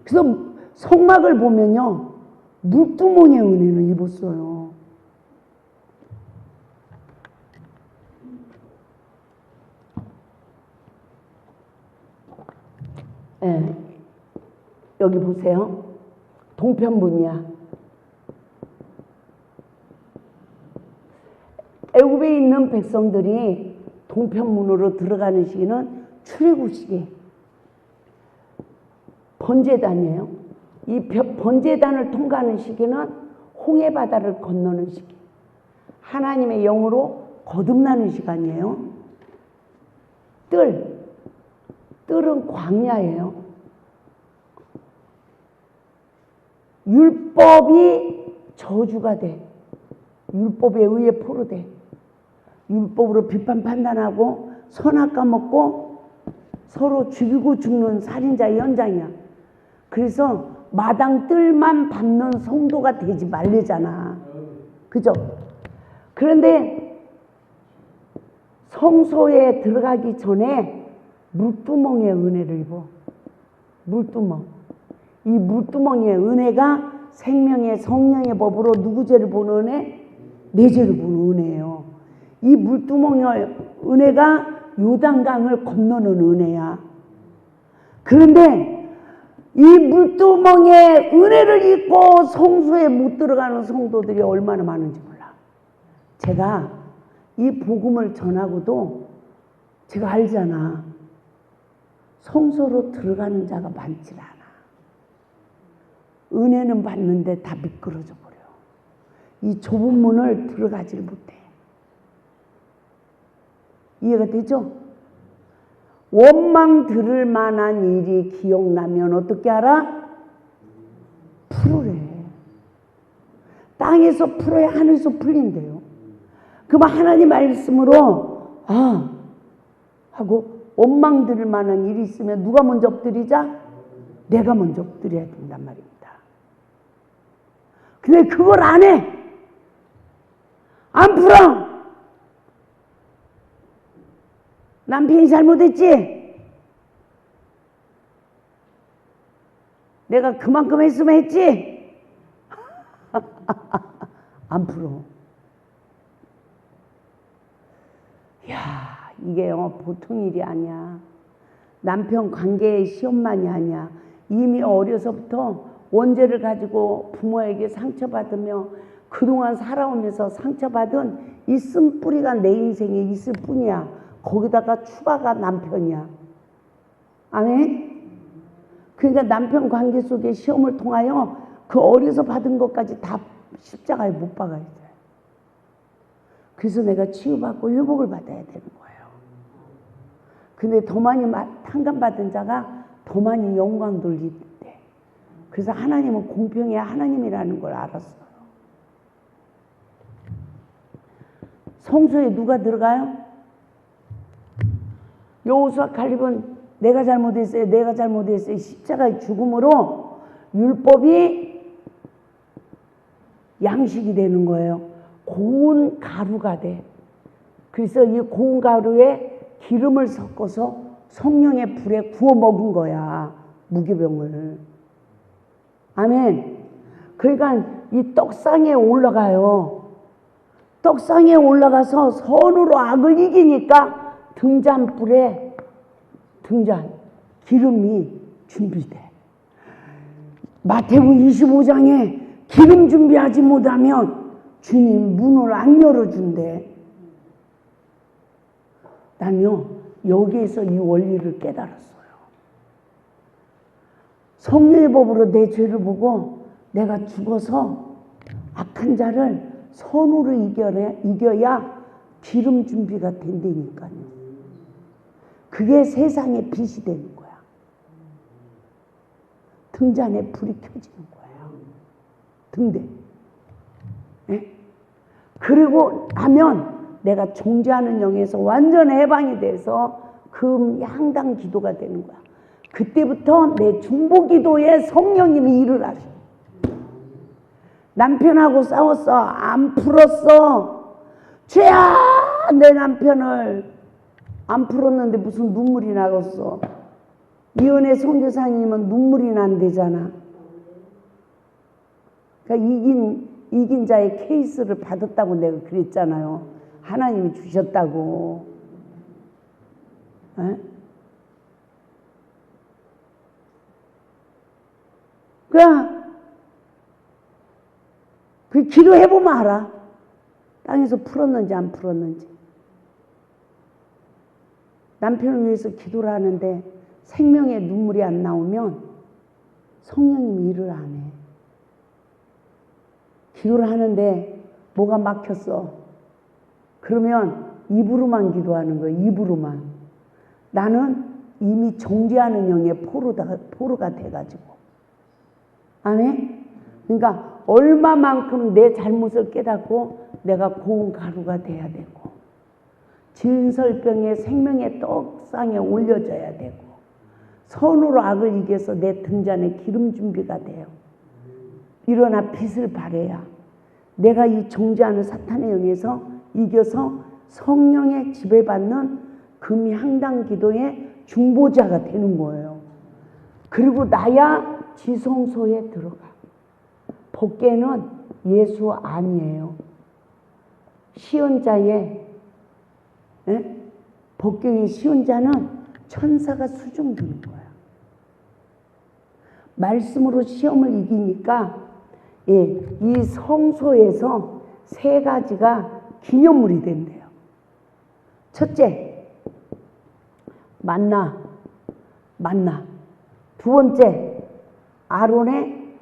A: 그래서 성막을 보면요, 물두멍의 은혜는 입었어요. 네. 여기 보세요. 동편문이야. 애굽에 있는 백성들이 동편문으로 들어가는 시기는 출애굽 시기. 번제단이에요. 이 번제단을 통과하는 시기는 홍해바다를 건너는 시기. 하나님의 영으로 거듭나는 시간이에요. 뜰은 광야예요. 율법이 저주가 돼. 율법에 의해 포로돼. 율법으로 비판 판단하고 선악 까먹고 서로 죽이고 죽는 살인자의 현장이야. 그래서 마당 뜰만 밟는 성도가 되지 말래잖아. 그죠? 그런데 성소에 들어가기 전에 물두멍의 은혜를 입어. 물두멍. 이 물두멍의 은혜가 생명의 성령의 법으로 누구 죄를 보는 은혜? 내 죄를 보는 은혜예요. 이 물두멍의 은혜가 요단강을 건너는 은혜야. 그런데 이 물두멍의 은혜를 입고 성소에 못 들어가는 성도들이 얼마나 많은지 몰라. 제가 이 복음을 전하고도 제가 알잖아. 성소로 들어가는 자가 많지 않아. 은혜는 받는데 다 미끄러져 버려. 이 좁은 문을 들어가지를 못해. 이해가 되죠? 원망 들을 만한 일이 기억나면 어떻게 알아? 풀으래. 땅에서 풀어야 하늘에서 풀린대요. 그럼 하나님 말씀으로 하고 원망 들을 만한 일이 있으면 누가 먼저 엎드리자? 내가 먼저 엎드려야 된단 말입니다. 근데 그걸 안 해. 안 풀어. 남편이 잘못했지? 내가 그만큼 했으면 했지? 안 풀어. 야, 이게 보통 일이 아니야. 남편 관계의 시험만이 아니야. 이미 어려서부터 원죄를 가지고 부모에게 상처받으며 그동안 살아오면서 상처받은 이 쓴뿌리가 내 인생에 있을 뿐이야. 거기다가 추가가 남편이야. 아멘? 그러니까 남편 관계 속에 시험을 통하여 그 어려서 받은 것까지 다 십자가에 못 박아야 돼. 그래서 내가 치유받고 회복을 받아야 되는 거예요. 근데 더 많이 탕감받은 자가 더 많이 영광 돌리는데, 그래서 하나님은 공평의 하나님이라는 걸 알았어요. 성소에 누가 들어가요? 여호수아 칼렙은 내가 잘못했어요. 내가 잘못했어요. 십자가의 죽음으로 율법이 양식이 되는 거예요. 고운 가루가 돼. 그래서 이 고운 가루에 기름을 섞어서 성령의 불에 구워 먹은 거야. 무교병을. 아멘. 그러니까 이 떡상에 올라가요. 떡상에 올라가서 선으로 악을 이기니까 등잔불에 기름이 준비돼. 마태복음 25장에 기름 준비하지 못하면 주님 문을 안 열어준대. 나는요, 여기에서 이 원리를 깨달았어요. 성령의 법으로 내 죄를 보고 내가 죽어서 악한 자를 선으로 이겨야 기름 준비가 된다니까요. 그게 세상의 빛이 되는 거야. 등잔에 불이 켜지는 거예요. 등대. 네? 그리고 나면 내가 종죄하는 영에서 완전 해방이 돼서 금 향당 기도가 되는 거야. 그때부터 내 중보 기도에 성령님이 일을 하셔. 남편하고 싸웠어. 안 풀었어. 죄야! 내 남편을 안 풀었는데 무슨 눈물이 나겠어. 이은혜 선교사님은 눈물이 난대잖아. 그러니까 이긴 자의 케이스를 받았다고 내가 그랬잖아요. 하나님이 주셨다고. 에? 그 기도해보면 알아. 땅에서 풀었는지 안 풀었는지. 남편을 위해서 기도를 하는데 생명의 눈물이 안 나오면 성령님이 일을 안 해. 기도를 하는데 뭐가 막혔어. 그러면 입으로만 기도하는 거예요. 입으로만. 나는 이미 정죄하는 영의 포로가 돼가지고. 아멘? 그러니까 얼마만큼 내 잘못을 깨닫고 내가 고운 가루가 돼야 되고, 진설병에 생명의 떡상에 올려져야 되고, 선으로 악을 이겨서 내 등잔에 기름 준비가 돼요. 일어나 빛을 발해야 내가 이 정죄하는 사탄의 영에서 이겨서 성령의 지배받는 금향당 기도의 중보자가 되는 거예요. 그리고 나야 지성소에 들어가. 법궤는 예수 아니에요. 시온자의 법궤의 시온자는 천사가 수중두는 거야. 말씀으로 시험을 이기니까 이 성소에서 세 가지가 기념물이 된대요. 첫째, 만나. 두 번째, 아론의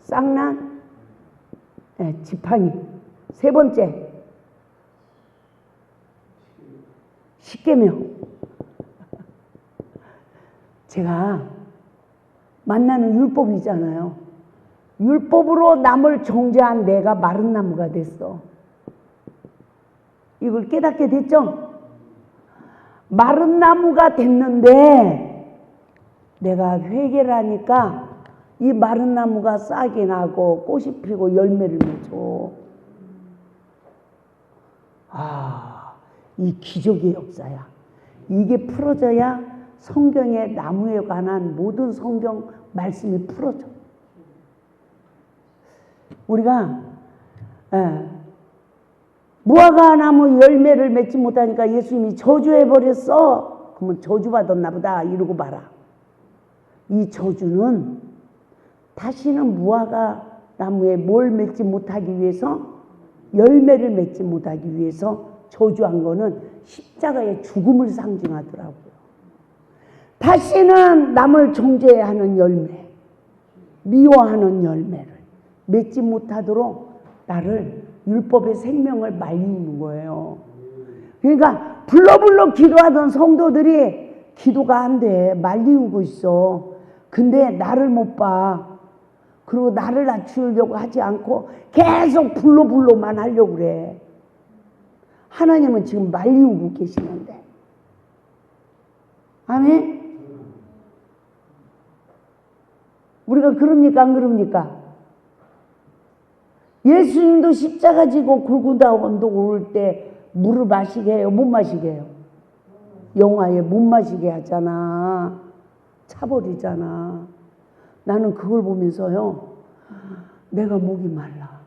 A: 쌍난 지팡이. 세 번째, 십계명. 제가 만나는 율법이잖아요. 율법으로 남을 정죄한 내가 마른 나무가 됐어. 이걸 깨닫게 됐죠? 마른 나무가 됐는데 내가 회개를 하니까 이 마른 나무가 싹이 나고 꽃이 피고 열매를 맺어. 이 기적의 역사야. 이게 풀어져야 성경의 나무에 관한 모든 성경 말씀이 풀어져. 우리가 무화과 나무 열매를 맺지 못하니까 예수님이 저주해버렸어. 그러면 저주받았나 보다 이러고 봐라. 이 저주는 다시는 무화과 나무에 뭘 맺지 못하기 위해서, 열매를 맺지 못하기 위해서 저주한 거는 십자가의 죽음을 상징하더라고요. 다시는 남을 정죄하는 열매, 미워하는 열매를 맺지 못하도록 나를 율법의 생명을 말리는 거예요. 그러니까 불러 기도하던 성도들이 기도가 안 돼. 말리우고 있어. 근데 나를 못 봐. 그리고 나를 낮추려고 하지 않고 계속 불러만 하려고 그래. 하나님은 지금 말리우고 계시는데. 아멘? 우리가 그럽니까 안 그럽니까? 예수님도 십자가 지고 골고다 언덕 오를 때 물을 마시게 해요? 못 마시게 해요? 영화에 못 마시게 하잖아. 차버리잖아. 나는 그걸 보면서요, 내가 목이 말라.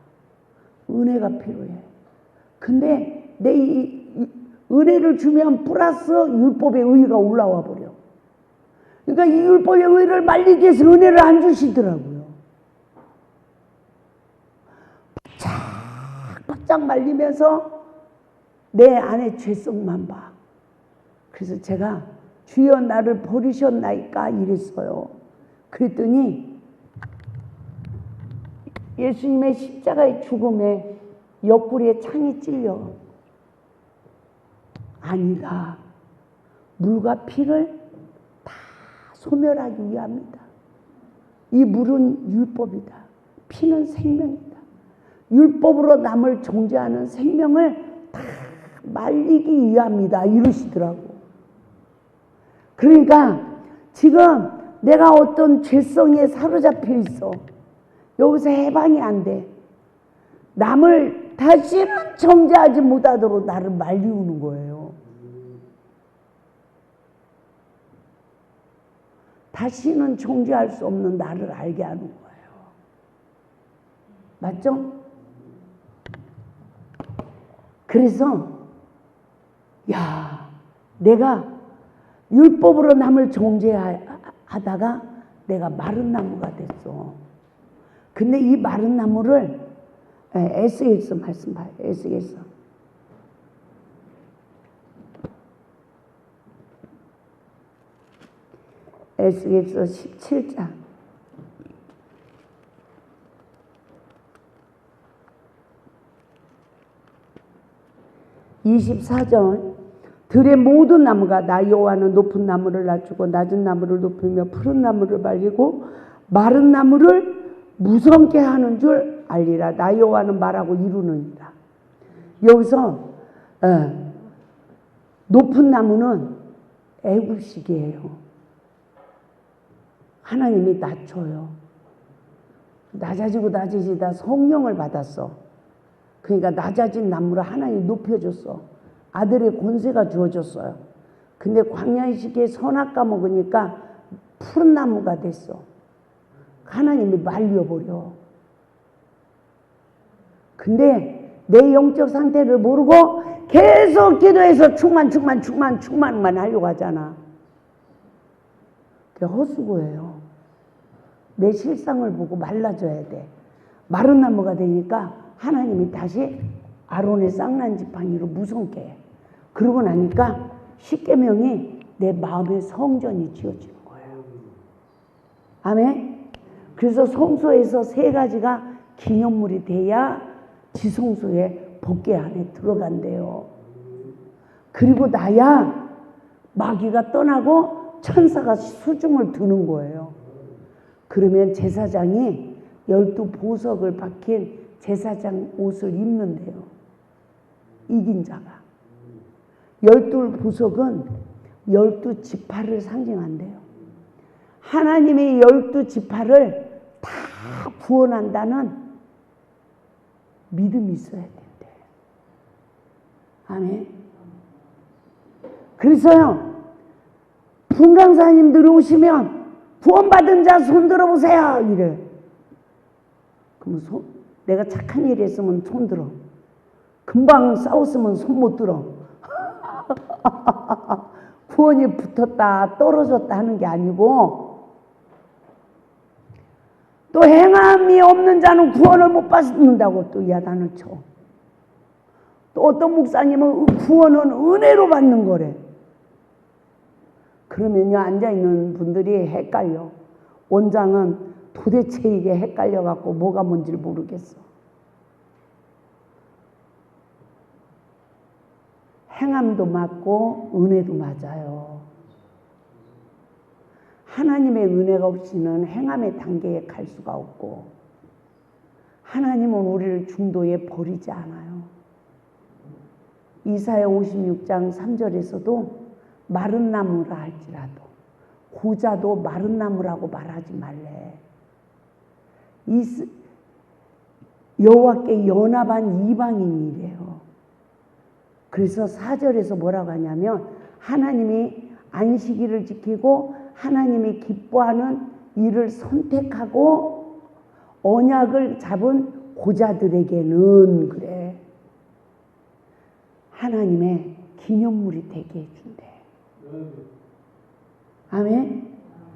A: 은혜가 필요해. 근데 내 이 은혜를 주면 플러스 율법의 의의가 올라와 버려. 그러니까 이 율법의 의의를 말리기 위해서 은혜를 안 주시더라고요. 바짝 말리면서 내 안에 죄성만 봐. 그래서 제가 주여 나를 버리셨나이까 이랬어요. 그랬더니 예수님의 십자가의 죽음에 옆구리에 창이 찔려. 아니다. 물과 피를 다 소멸하기 위함이다. 이 물은 율법이다. 피는 생명이다. 율법으로 남을 정죄하는 생명을 다 말리기 위함이다. 이러시더라고. 그러니까 지금 내가 어떤 죄성에 사로잡혀 있어. 여기서 해방이 안 돼. 남을 다시는 정죄하지 못하도록 나를 말리우는 거예요. 다시는 정죄할 수 없는 나를 알게 하는 거예요. 맞죠? 그래서 내가 율법으로 남을 정죄하다가 내가 마른 나무가 됐어. 근데 이 마른 나무를 에스겔서 말씀 봐요. 에스겔서. 에스겔서 17장. 24절. 들의 모든 나무가 나 여호와는 높은 나무를 낮추고 낮은 나무를 높이며 푸른 나무를 말리고 마른 나무를 무성케 하는 줄 알리라. 나 여호와는 말하고 이루느니라. 여기서 높은 나무는 애굽식이에요. 하나님이 낮춰요. 낮아지고 낮아지다 성령을 받았어. 그러니까 낮아진 나무를 하나님이 높여줬어. 아들의 권세가 주어졌어요. 근데 광야의 시기에 선악 까먹으니까 푸른 나무가 됐어. 하나님이 말려버려. 근데 내 영적 상태를 모르고 계속 기도해서 충만만 하려고 하잖아. 그게 헛수고예요. 내 실상을 보고 말라져야 돼. 마른 나무가 되니까 하나님이 다시 아론의 쌍난 지팡이로 무성케 해. 그러고 나니까 십계명이 내 마음의 성전이 지어지는 거예요. 아멘. 그래서 성소에서 3가지가 기념물이 돼야 지성소에 법궤 안에 들어간대요. 그리고 나야 마귀가 떠나고 천사가 수중을 드는 거예요. 그러면 제사장이 12보석을 박힌 제사장 옷을 입는데요. 이긴 자가. 열두 보석은 12지파를 상징한대요. 하나님의 12지파를 다 구원한다는 믿음이 있어야 된대. 아멘. 그래서요, 분강사님들이 오시면 구원받은 자 손 들어보세요 이래. 그럼 내가 착한 일 했으면 손 들어. 금방 싸웠으면 손 못 들어. 구원이 붙었다 떨어졌다 하는 게 아니고, 또 행함이 없는 자는 구원을 못 받는다고 또 야단을 쳐. 또 어떤 목사님은 구원은 은혜로 받는 거래. 그러면요, 앉아있는 분들이 헷갈려. 원장은 도대체 이게 헷갈려갖고 뭐가 뭔지를 모르겠어. 행함도 맞고 은혜도 맞아요. 하나님의 은혜가 없이는 행함의 단계에 갈 수가 없고, 하나님은 우리를 중도에 버리지 않아요. 이사야 56장 3절에서도 마른 나무라 할지라도 고자도 마른 나무라고 말하지 말래. 여호와께 연합한 이방인이래요. 그래서 4절에서 뭐라고 하냐면, 하나님이 안식일을 지키고 하나님이 기뻐하는 일을 선택하고 언약을 잡은 고자들에게는 그래, 하나님의 기념물이 되게 해준대. 아멘.